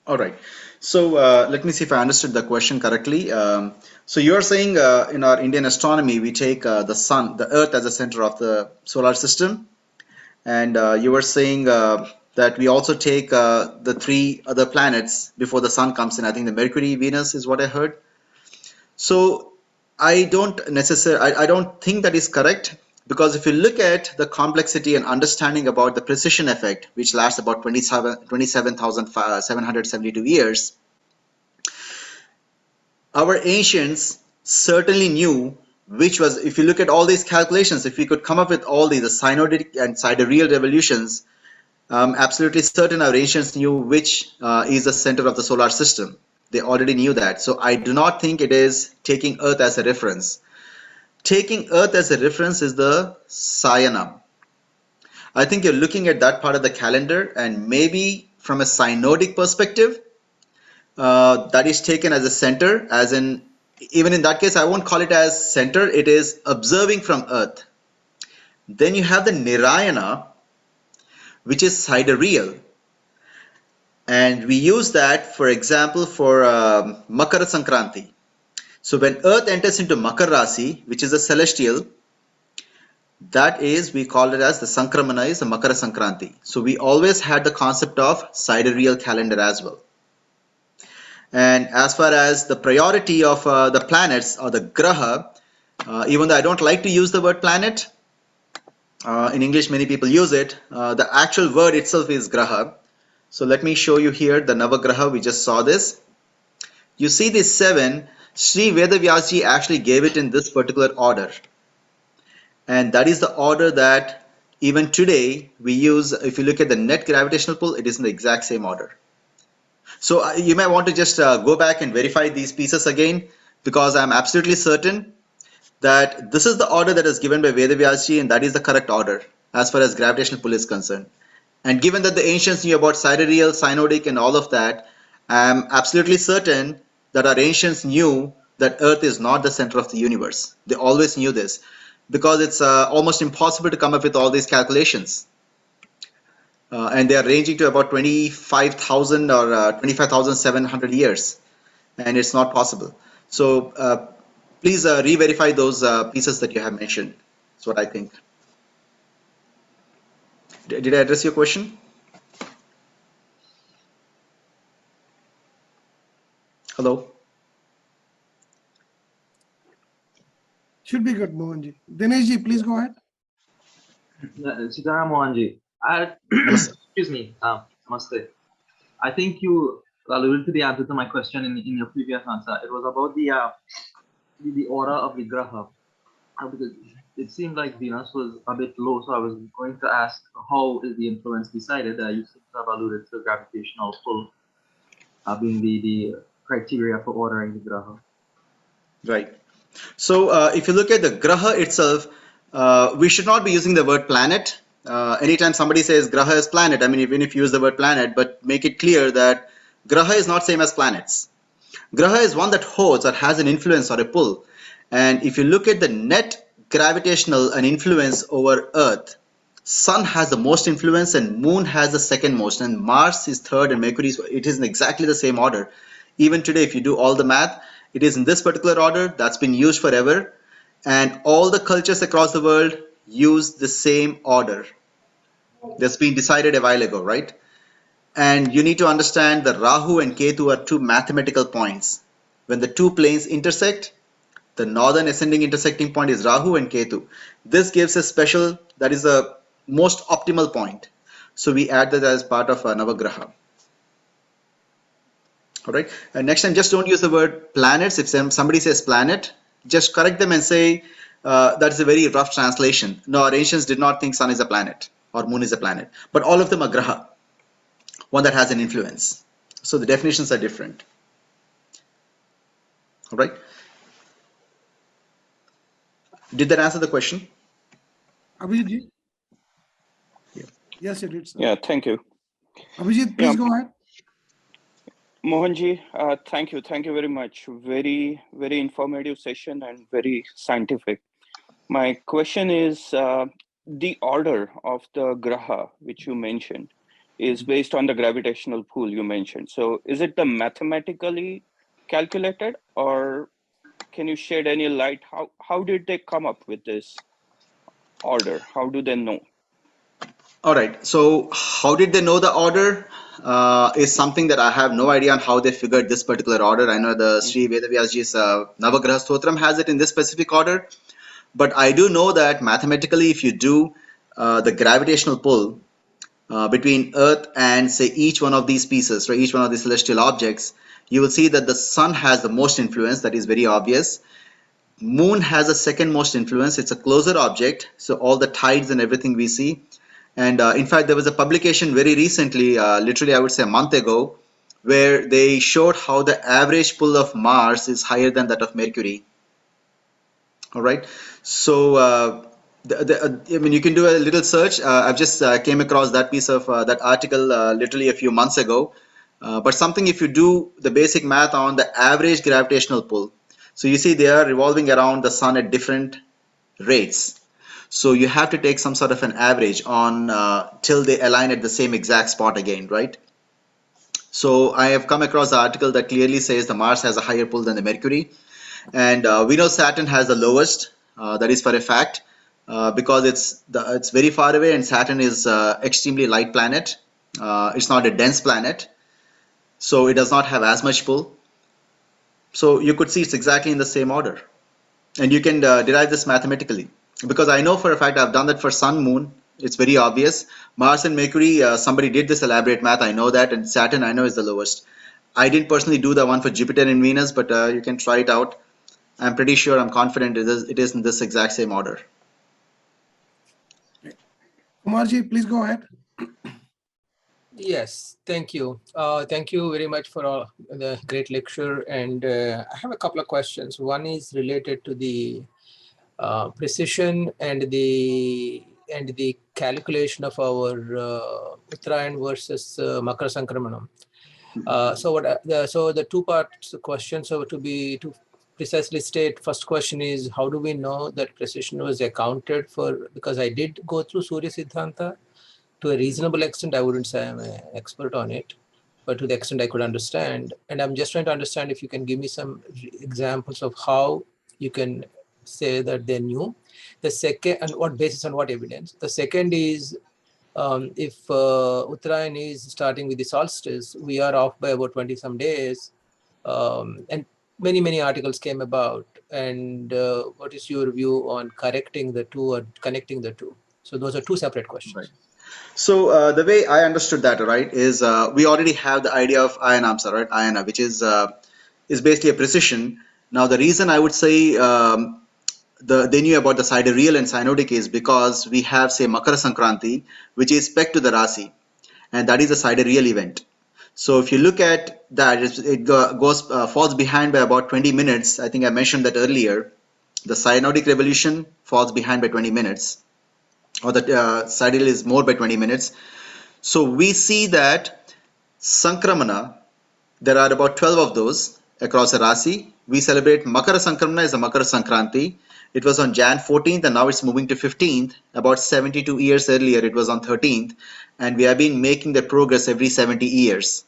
All right. So let me see if I understood the question correctly. So you're saying in our Indian astronomy, we take the sun, the Earth as the center of the solar system, and you were saying that we also take the three other planets before the sun comes in. I think the Mercury, Venus is what I heard. So I don't think that is correct, because if you look at the complexity and understanding about the precession effect, which lasts about 27,772 years, our ancients certainly knew which was, if you look at all these calculations, if we could come up with all these, the Cyanotic and sidereal revolutions, absolutely certain our ancients knew which is the center of the solar system. They already knew that. So I do not think it is taking Earth as a reference. Taking Earth as a reference is the Cyanam. I think you're looking at that part of the calendar, and maybe from a synodic perspective, that is taken as a center, as in, even in that case, I won't call it as center, it is observing from Earth. Then you have the Nirayana, which is sidereal. And we use that, for example, for Makara Sankranti. So when Earth enters into Makar Rasi, which is a celestial, that is, we call it as the Sankramana, is the Makara Sankranti. So we always had the concept of sidereal calendar as well. And as far as the priority of the planets or the Graha, even though I don't like to use the word planet, in English many people use it, the actual word itself is Graha. So let me show you here the Navagraha. We just saw this. You see these seven. Sri Vedavyasji actually gave it in this particular order. And that is the order that even today we use. If you look at the net gravitational pull, it is in the exact same order. So you may want to just go back and verify these pieces again, because I'm absolutely certain that this is the order that is given by Vedavyasji, and that is the correct order as far as gravitational pull is concerned. And given that the ancients knew about sidereal, synodic, and all of that, I'm absolutely certain that our ancients knew that Earth is not the center of the universe. They always knew this, because it's almost impossible to come up with all these calculations. And they are ranging to about 25,000 or 25,700 years, and it's not possible. So please re-verify those pieces that you have mentioned. That's what I think. Did I address your question? Hello? Should be good, Mohanji. Dineshji, please go ahead. Sitaram Mohanji, excuse me, Namaste. I think you alluded to the answer to my question in your previous answer. It was about the aura of the Graha. Because it seemed like Venus was a bit low, so I was going to ask, how is the influence decided? You seem to have alluded to gravitational pull being the criteria for ordering the Graha. Right. So if you look at the Graha itself, we should not be using the word planet. Anytime somebody says Graha is planet, I mean, even if you use the word planet, but make it clear that Graha is not same as planets. Graha is one that holds or has an influence or a pull. And if you look at the net gravitational and influence over Earth, Sun has the most influence and Moon has the second most, and Mars is third and Mercury is, it is in exactly the same order. Even today, if you do all the math, it is in this particular order that's been used forever, and all the cultures across the world use the same order. That's been decided a while ago, right? And you need to understand that Rahu and Ketu are two mathematical points. When the two planes intersect, the northern ascending intersecting point is Rahu and Ketu. This gives a special, that is the most optimal point. So we add that as part of Navagraha. All right. And next time, just don't use the word planets. If somebody says planet, just correct them and say That's a very rough translation. No, our ancients did not think sun is a planet or moon is a planet, but all of them are graha, one that has an influence. So the definitions are different. All right. Did that answer the question? Abhijit? Yeah. Yes, it did, sir. Yeah, thank you. Abhijit, please go ahead. Mohanji, thank you. Thank you very much. Very, very informative session and very scientific. My question is, the order of the graha, which you mentioned, is based on the gravitational pull you mentioned. So is it the mathematically calculated, or can you shed any light? How did they come up with this order? How do they know? All right. So how did they know the order? Is something that I have no idea on how they figured this particular order. I know the Sri Vedavyasji's Navagraha Stotram has it in this specific order, but I do know that mathematically, if you do the gravitational pull between Earth and say each one of these pieces, right, each one of these celestial objects, you will see that the sun has the most influence. That is very obvious. Moon has the second most influence. It's a closer object, so all the tides and everything we see. And in fact, there was a publication very recently, literally I would say a month ago, where they showed how the average pull of Mars is higher than that of Mercury. All right. So I mean, you can do a little search. I've just came across that piece of that article literally a few months ago. But something, if you do the basic math on the average gravitational pull, so you see they are revolving around the sun at different rates. So you have to take some sort of an average on till they align at the same exact spot again, right? So I have come across the article that clearly says the Mars has a higher pull than the Mercury. And we know Saturn has the lowest. That is for a fact because it's very far away, and Saturn is extremely light planet. It's not a dense planet, so it does not have as much pull. So you could see it's exactly in the same order, and you can derive this mathematically. Because I know for a fact I've done that for Sun, Moon. It's very obvious. Mars and Mercury, somebody did this elaborate math. I know that, and Saturn I know is the lowest. I didn't personally do the one for Jupiter and Venus, but you can try it out. I'm pretty sure, I'm confident it is in this exact same order. Kumarji, please go ahead. Yes, thank you. Thank you very much for all the great lecture. And I have a couple of questions. One is related to the precision and the calculation of our Uttarayan versus Makara Sankramanam. So the two parts question. So to precisely state, first question is, how do we know that precision was accounted for? Because I did go through Surya Siddhanta to a reasonable extent. I wouldn't say I'm an expert on it, but to the extent I could understand. And I'm just trying to understand if you can give me some examples of how you can say that they knew. The second, and what basis on what evidence. The second is, if Uttarayan is starting with the solstice, we are off by about 20 some days, and many articles came about. And what is your view on correcting the two or connecting the two? So those are two separate questions. Right. So the way I understood that, right, is we already have the idea of Ayanamsa, right, Ayana, which is basically a precision. Now the reason I would say they knew about the sidereal and cyanotic is because we have, say, Makara Sankranti, which is pegged to the Rasi, and that is a sidereal event. So if you look at that, it falls behind by about 20 minutes. I think I mentioned that earlier. The Cyanotic Revolution falls behind by 20 minutes, or the sidereal is more by 20 minutes. So we see that Sankramana, there are about 12 of those across a Rasi. We celebrate Makara Sankramana as a Makara Sankranti. It was on Jan 14th, and now it's moving to 15th. About 72 years earlier, it was on 13th, and we have been making the progress every 70 years.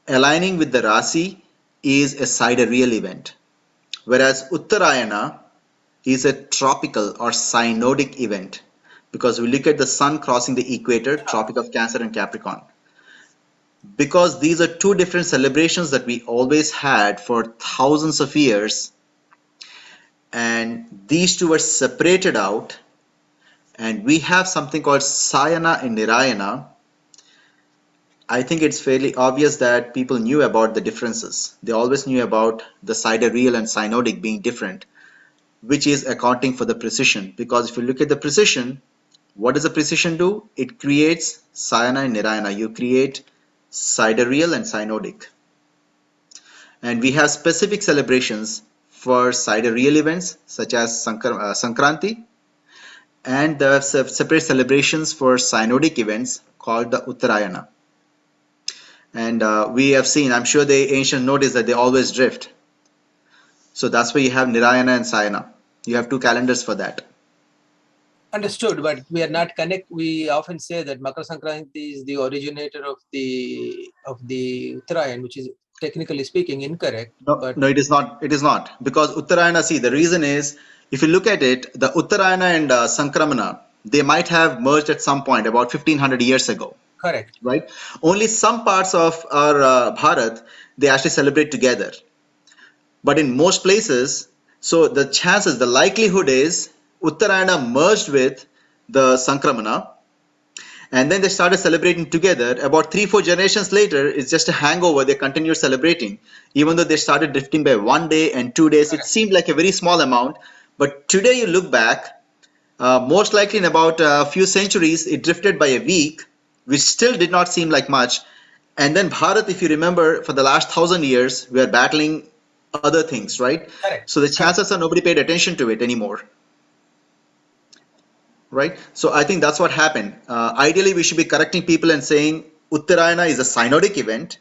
Aligning with the Rasi is a sidereal event, whereas Uttarayana is a tropical or synodic event, because we look at the sun crossing the equator, Tropic of Cancer and Capricorn. Because these are two different celebrations that we always had for thousands of years, and these two were separated out, and we have something called Sayana and Nirayana. I think it's fairly obvious that people knew about the differences. They always knew about the sidereal and synodic being different. which is accounting for the precision. Because if you look at the precision, what does the precision do? It creates Cyana and Nirayana. You create sidereal and cyanotic. And we have specific celebrations for sidereal events such as Sankranti, and the separate celebrations for cyanotic events called the Uttarayana. And we have seen, I'm sure the ancient notice that they always drift. So that's why you have Nirayana and Sayana. You have two calendars for that. Understood, but we are not connect. We often say that Makar Sankranti is the originator of the Uttarayan, which is technically speaking incorrect. No, it is not. It is not, because Uttarayana. See, the reason is, if you look at it, the Uttarayana and Sankramana, they might have merged at some point about 1500 years ago. Correct. Right. Only some parts of our Bharat they actually celebrate together, but in most places, so the chances, the likelihood is Uttarayana merged with the Sankramana, and then they started celebrating together. About 3-4 generations later, it's just a hangover. They continue celebrating, even though they started drifting by 1 day and 2 days. It seemed like a very small amount, but today you look back, most likely in about a few centuries, it drifted by a week, which still did not seem like much. And then Bharat, if you remember, for the last 1,000 years, we are battling other things, right? Correct. So the chances are nobody paid attention to it anymore. Right? So I think that's what happened. Ideally, we should be correcting people and saying Uttarayana is a cyanotic event.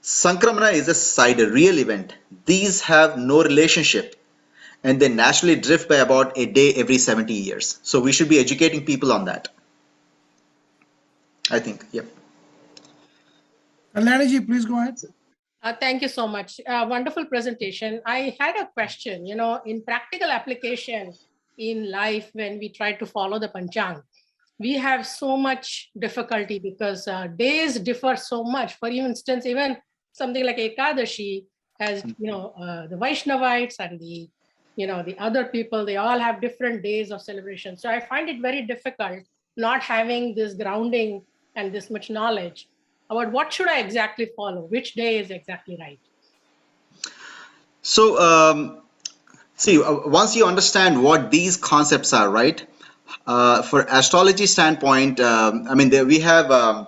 Sankramana is a sidereal event. These have no relationship, and they naturally drift by about a day every 70 years. So we should be educating people on that, I think. Yep. Kalyani, please go ahead. Thank you so much. Wonderful presentation. I had a question, in practical application in life, when we try to follow the Panchang, we have so much difficulty because days differ so much. For instance, even something like Ekadashi has, the Vaishnavites and the other people, they all have different days of celebration. So I find it very difficult not having this grounding and this much knowledge about what should I exactly follow, which day is exactly right. So see, once you understand what these concepts are, right? For astrology standpoint, I mean, we have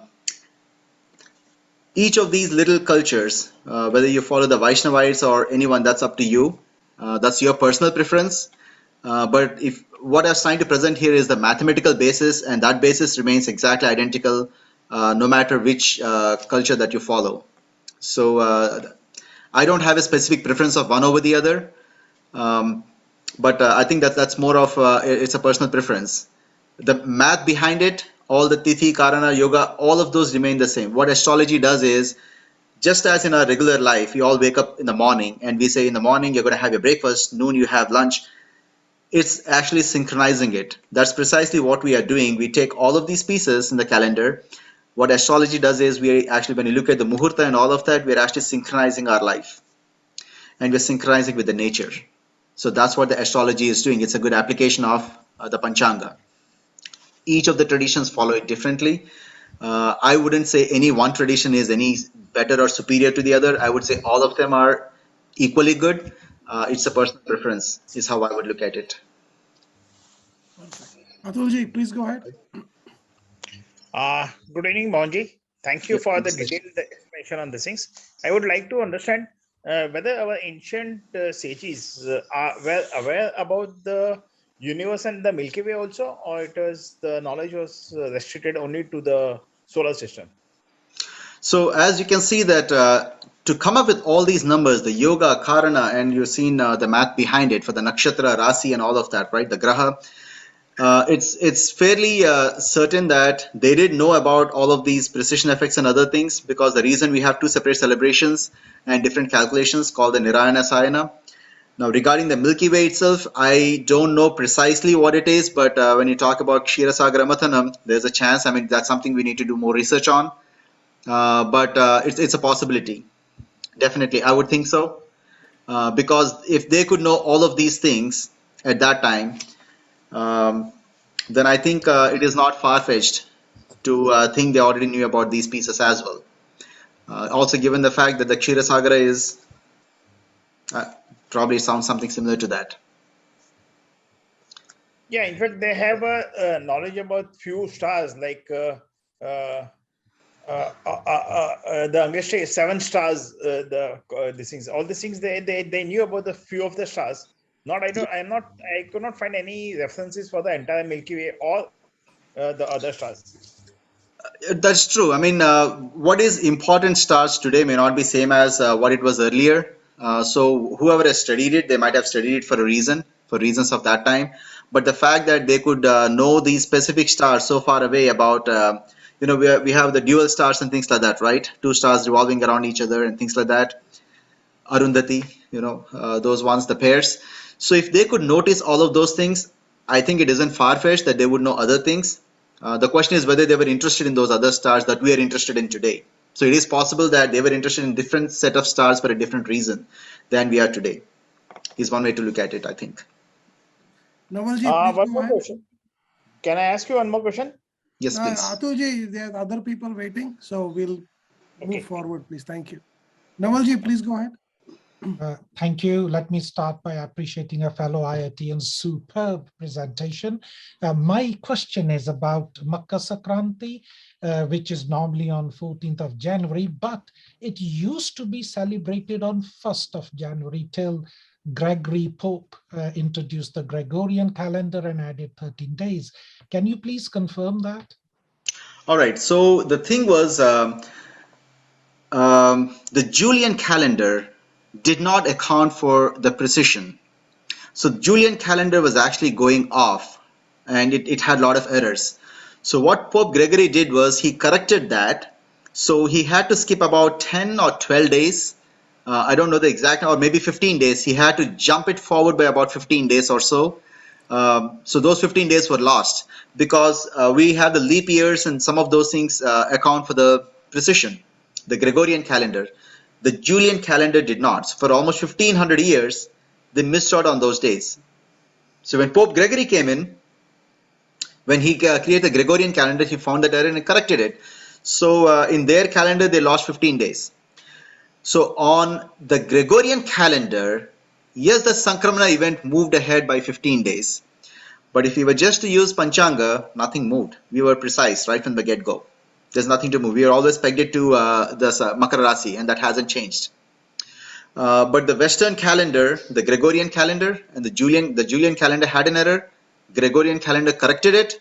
each of these little cultures, whether you follow the Vaishnavites or anyone, that's up to you. That's your personal preference. But if what I was trying to present here is the mathematical basis, and that basis remains exactly identical no matter which culture that you follow. So I don't have a specific preference of one over the other. But I think that's more of it's a personal preference. The math behind it, all the Tithi, Karana, Yoga, all of those remain the same. What astrology does is, just as in our regular life, we all wake up in the morning and we say in the morning you're going to have your breakfast, noon you have lunch. It's actually synchronizing it. That's precisely what we are doing. We take all of these pieces in the calendar. What astrology does is, we actually, when you look at the muhurta and all of that, we're actually synchronizing our life. And we're synchronizing with the nature. So that's what the astrology is doing. It's a good application of the Panchanga. Each of the traditions follow it differently. I wouldn't say any one tradition is any better or superior to the other. I would say all of them are equally good. It's a personal preference, is how I would look at it. Atulji, please go ahead. Good evening, Mohanji. Thank you for the detailed explanation on these things. I would like to understand whether our ancient sages were aware about the universe and the Milky Way also, or the knowledge was restricted only to the solar system. So as you can see that to come up with all these numbers, the yoga, karana, and you've seen the math behind it for the nakshatra, rasi, and all of that, right? The graha. It's fairly certain that they did know about all of these precision effects and other things, because the reason we have two separate celebrations and different calculations called the Nirayana Sayana. Now, regarding the Milky Way itself, I don't know precisely what it is, but when you talk about Ksheerasagara Mathanam, there's a chance. I mean, that's something we need to do more research on, but it's a possibility. Definitely, I would think so, because if they could know all of these things at that time, then I think it is not far-fetched to think they already knew about these pieces as well. Also, given the fact that the Ksheerasagara is probably sounds something similar to that. Yeah, in fact, they have a knowledge about few stars like the English say 7 stars. These things, all these things, they knew about the few of the stars. I could not find any references for the entire Milky Way or the other stars. That's true. I mean, what is important stars today may not be same as what it was earlier. So whoever has studied it, they might have studied it for a reason, for reasons of that time. But the fact that they could know these specific stars so far away about, we have the dual stars and things like that, right? 2 stars revolving around each other and things like that. Arundhati, those ones, the pairs. So if they could notice all of those things, I think it isn't far-fetched that they would know other things. The question is whether they were interested in those other stars that we are interested in today. So it is possible that they were interested in different set of stars for a different reason than we are today. Is one way to look at it, I think. Navalji, please One go more ahead. question. Can I ask you one more question? Yes, please. Atuji, there are other people waiting, so we'll Okay. move forward, please. Thank you. Navalji, please go ahead. Thank you. Let me start by appreciating a fellow IITian's superb presentation. My question is about Makar Sankranti, which is normally on 14th of January, but it used to be celebrated on 1st of January till Gregory Pope introduced the Gregorian calendar and added 13 days. Can you please confirm that? All right. So the thing was, the Julian calendar did not account for the precision. So Julian calendar was actually going off and it had a lot of errors. So what Pope Gregory did was he corrected that. So he had to skip about 10 or 12 days. I don't know the exact, or maybe 15 days. He had to jump it forward by about 15 days or so. So those 15 days were lost because we have the leap years and some of those things account for the precision, the Gregorian calendar. The Julian calendar did not. So for almost 1500 years, they missed out on those days. So when Pope Gregory came in, when he created the Gregorian calendar, he found that error and corrected it. So in their calendar, they lost 15 days. So on the Gregorian calendar, yes, the Sankramana event moved ahead by 15 days. But if we were just to use Panchanga, nothing moved. We were precise right from the get-go. There's nothing to move. We are always pegged it to the Makar Rasi, and that hasn't changed. But the Western calendar, the Gregorian calendar, and the Julian calendar had an error. Gregorian calendar corrected it.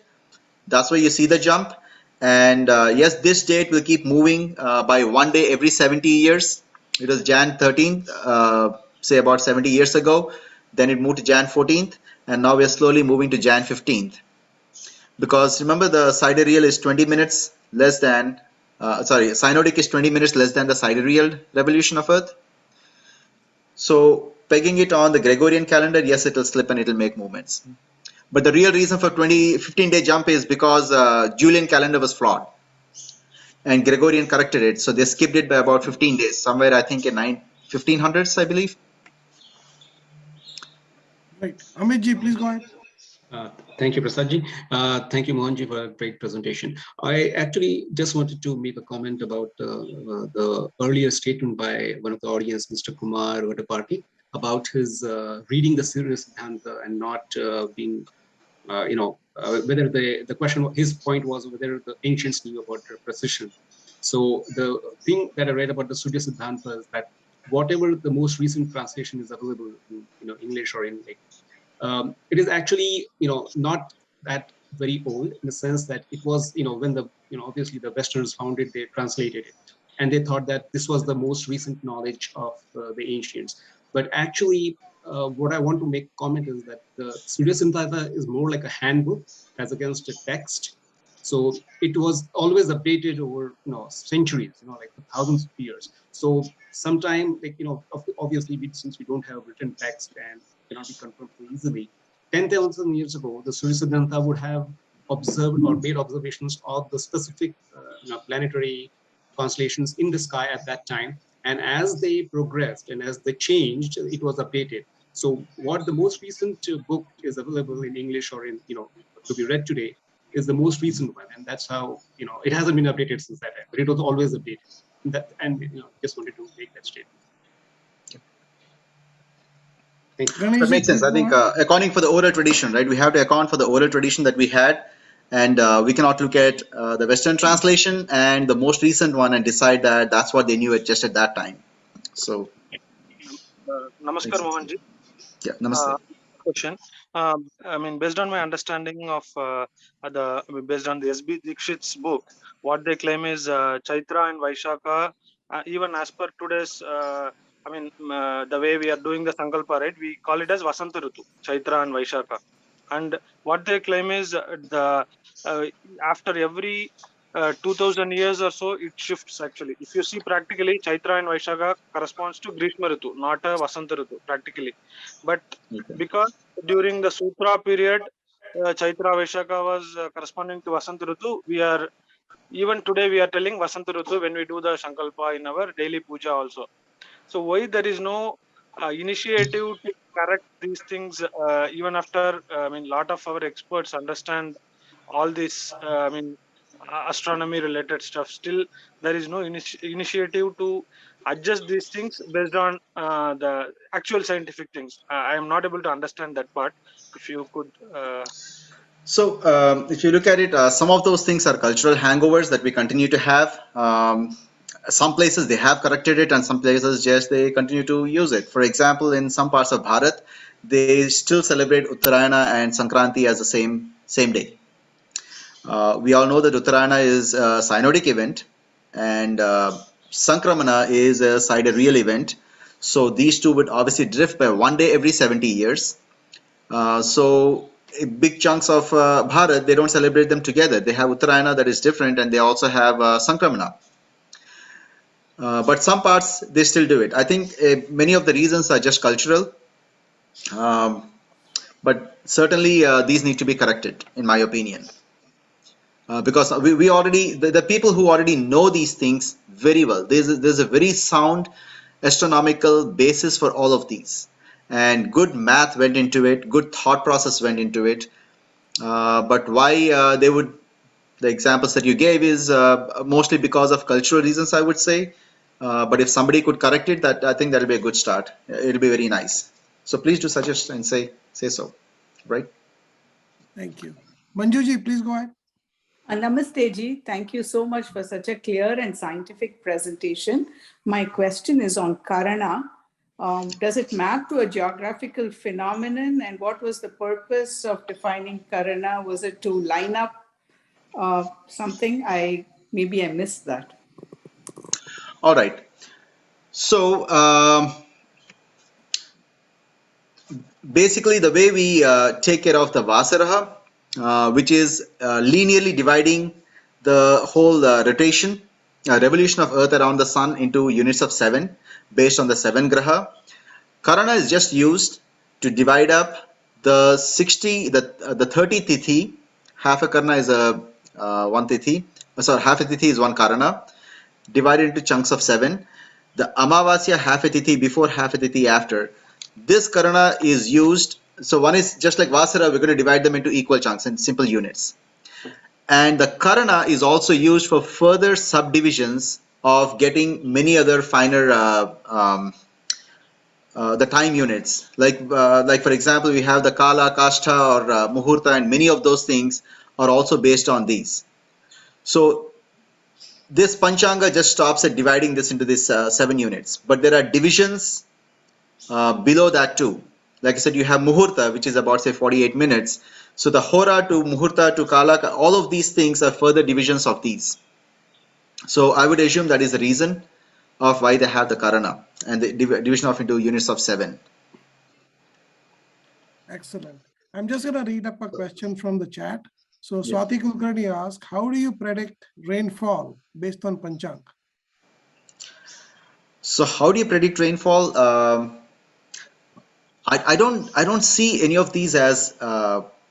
That's why you see the jump. And yes, this date will keep moving by 1 day every 70 years. It was Jan 13th, say about 70 years ago. Then it moved to Jan 14th. And now we're slowly moving to Jan 15th. Because remember, the sidereal is 20 minutes less than, Cyanotic is 20 minutes less than the sidereal revolution of Earth. So pegging it on the Gregorian calendar, yes, it will slip and it will make movements. But the real reason for 15-day jump is because Julian calendar was flawed and Gregorian corrected it. So they skipped it by about 15 days, somewhere I think in 1500s, I believe. Right. Amitji, please go ahead. Thank you, Prasadji. Thank you, Mohanji, for a great presentation. I actually just wanted to make a comment about the earlier statement by one of the audience, Mr. Kumar Vadaparti, about his reading the Sirius Siddhanta and not being, whether the question, his point was whether the ancients knew about their precision. So the thing that I read about the Surya Siddhanta is that whatever the most recent translation is available in English or in it is actually not that very old, in the sense that it was when the obviously the Westerners found it, they translated it and they thought that this was the most recent knowledge of the ancients. But actually what I want to make comment is that the Surya Siddhanta is more like a handbook as against a text. So it was always updated over centuries, like thousands of years. So sometime, obviously since we don't have written text and cannot be confirmed so easily, 10,000 years ago, the Surya Siddhanta would have observed or made observations of the specific planetary constellations in the sky at that time. And as they progressed and as they changed, it was updated. So what the most recent book is available in English or in to be read today is the most recent one, and that's how it hasn't been updated since that time, but it was always updated. And just wanted to make that statement. Thank you. Ganesh That ji, makes sense. please I go think on. accounting for the oral tradition, right? We have to account for the oral tradition that we had, and we cannot look at the Western translation and the most recent one and decide that that's what they knew at just at that time. So, Namaskar, makes sense. Mohanji. Yeah, namaste. Question. I mean, based on my understanding of based on the S.B. Dikshit's book, what they claim is Chaitra and Vaishakha, even as per today's, the way we are doing the Sankalpa, right? We call it as Vasanta Ritu, Chaitra and Vaishakha. And what they claim is after every 2000 years or so, it shifts actually. If you see practically, Chaitra and Vaishakha corresponds to Grishma Ritu, not a Vasanta Ritu, practically. But Okay. because during the Sutra period, Chaitra Vaishakha was corresponding to Vasanta Ritu, even today we are telling Vasanta Ritu when we do the Sankalpa in our daily puja also. So why there is no initiative to correct these things even after, lot of our experts understand all this, astronomy related stuff. Still, there is no initiative to adjust these things based on the actual scientific things. I am not able to understand that part. If you could. So, if you look at it, some of those things are cultural hangovers that we continue to have. Some places they have corrected it, and some places just they continue to use it. For example, in some parts of Bharat, they still celebrate Uttarayana and Sankranti as the same day. We all know that Uttarayana is a cyanotic event, and Sankramana is a sidereal event. So these two would obviously drift by one day every 70 years. So big chunks of Bharat, they don't celebrate them together. They have Uttarayana that is different, and they also have Sankramana. But some parts, they still do it. I think many of the reasons are just cultural. But certainly these need to be corrected, in my opinion. Because we already, the people who already know these things very well, there's a very sound astronomical basis for all of these. And good math went into it, good thought process went into it. But why the examples that you gave is mostly because of cultural reasons, I would say. But if somebody could correct it, that I think that'll be a good start. It'll be very nice. So please do suggest and say so, right? Thank you. Manju ji, please go ahead. Namaste ji, thank you so much for such a clear and scientific presentation. My question is on Karana. Does it map to a geographical phenomenon, and what was the purpose of defining Karana? Was it to line up something? Maybe I missed that. All right. So basically, the way we take care of the Vasaraha, which is linearly dividing the whole revolution of Earth around the Sun into units of 7 based on the 7 Graha. Karana is just used to divide up the 30 Tithi. Half a Karana is one Tithi. Sorry, half a Tithi is one Karana, divided into chunks of 7. The Amavasya, half a Tithi before, half a Tithi after. This Karana is used, so one is just like Vasara, we're going to divide them into equal chunks and simple units. And the Karana is also used for further subdivisions of getting many other finer the time units. Like for example, we have the Kala, Kastha or Muhurta, and many of those things are also based on these. So this Panchanga just stops at dividing this into these 7 units. But there are divisions below that too. Like I said, you have Muhurta, which is about say 48 minutes. So the Hora to Muhurta to Kala, all of these things are further divisions of these. So I would assume that is the reason of why they have the Karana and the division of into units of 7. Excellent. I'm just going to read up a question from the chat. So Yeah. Swati Kulkarni asked, how do you predict rainfall based on Panchang? So how do you predict rainfall? I don't see any of these as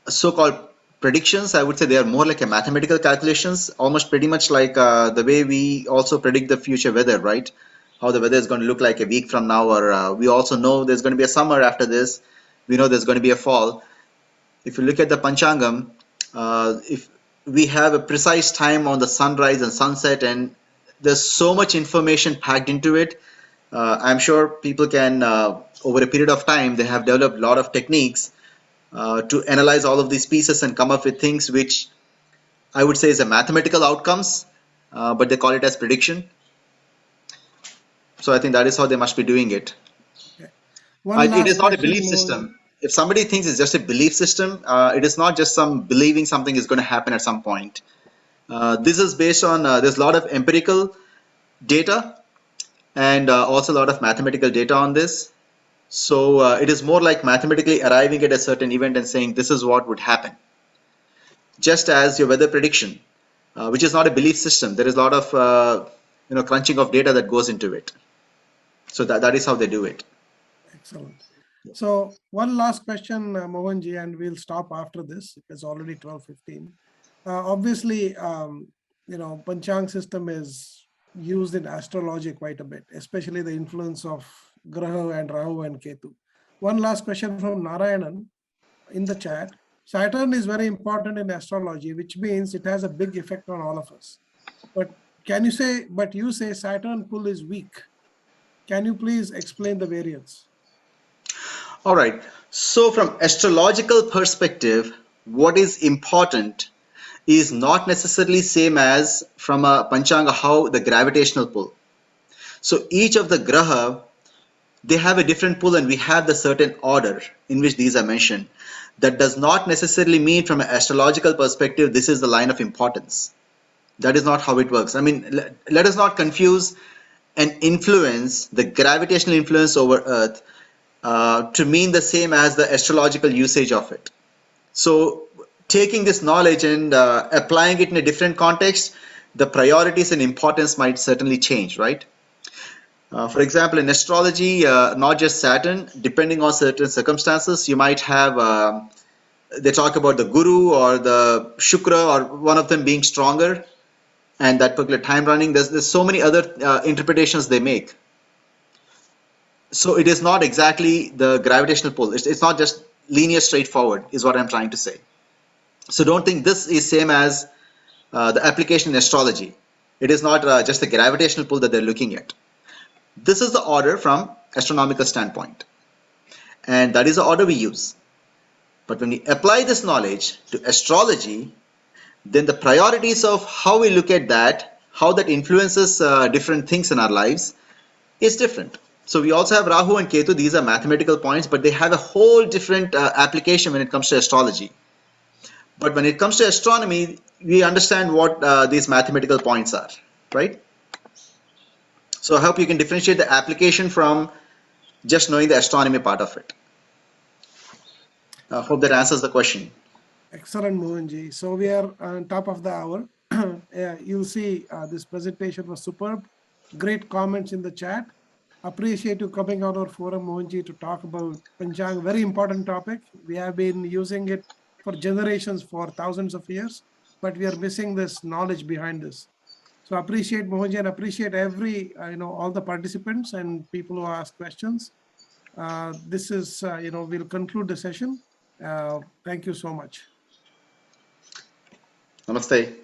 so-called predictions. I would say they are more like a mathematical calculations, almost pretty much like the way we also predict the future weather, right? How the weather is going to look like a week from now, or we also know there's going to be a summer after this. We know there's going to be a fall. If you look at the Panchangam, if we have a precise time on the sunrise and sunset, and there's so much information packed into it, I'm sure people can, over a period of time, they have developed a lot of techniques to analyze all of these pieces and come up with things which I would say is a mathematical outcomes, but they call it as prediction. So I think that is how they must be doing it. It is not a belief system. If somebody thinks it's just a belief system, it is not just some believing something is going to happen at some point. This is based on, there's a lot of empirical data and also a lot of mathematical data on this. So it is more like mathematically arriving at a certain event and saying this is what would happen. Just as your weather prediction, which is not a belief system. There is a lot of crunching of data that goes into it. So that is how they do it. Excellent. So one last question, Mohanji, and we'll stop after this. It's already 12:15. Obviously, Panchang system is used in astrology quite a bit, especially the influence of Graha and Rahu and Ketu. One last question from Narayanan in the chat. Saturn is very important in astrology, which means it has a big effect on all of us. But you say Saturn pull is weak. Can you please explain the variance? All right. So from astrological perspective, what is important is not necessarily same as from a Panchanga, how the gravitational pull. So each of the Graha, they have a different pull and we have the certain order in which these are mentioned. That does not necessarily mean from an astrological perspective, this is the line of importance. That is not how it works. I mean, let us not confuse an influence, the gravitational influence over Earth, to mean the same as the astrological usage of it. So taking this knowledge and applying it in a different context, the priorities and importance might certainly change, right? For example, in astrology, not just Saturn, depending on certain circumstances, you might have, they talk about the Guru or the Shukra or one of them being stronger and that particular time running. There's so many other interpretations they make. So it is not exactly the gravitational pull. It's not just linear straightforward is what I'm trying to say. So don't think this is same as the application in astrology. It is not just the gravitational pull that they're looking at. This is the order from astronomical standpoint. And that is the order we use. But when we apply this knowledge to astrology, then the priorities of how we look at that, how that influences different things in our lives is different. So we also have Rahu and Ketu. These are mathematical points, but they have a whole different application when it comes to astrology. But when it comes to astronomy, we understand what these mathematical points are, right? So I hope you can differentiate the application from just knowing the astronomy part of it. I hope that answers the question. Excellent, Mohanji. So we are on top of the hour. You'll see this presentation was superb. Great comments in the chat. Appreciate you coming on our forum, Mohanji, to talk about Panchang, very important topic. We have been using it for generations, for thousands of years, but we are missing this knowledge behind this. So appreciate Mohanji and appreciate every, all the participants and people who ask questions. This is, we'll conclude the session. Thank you so much. Namaste.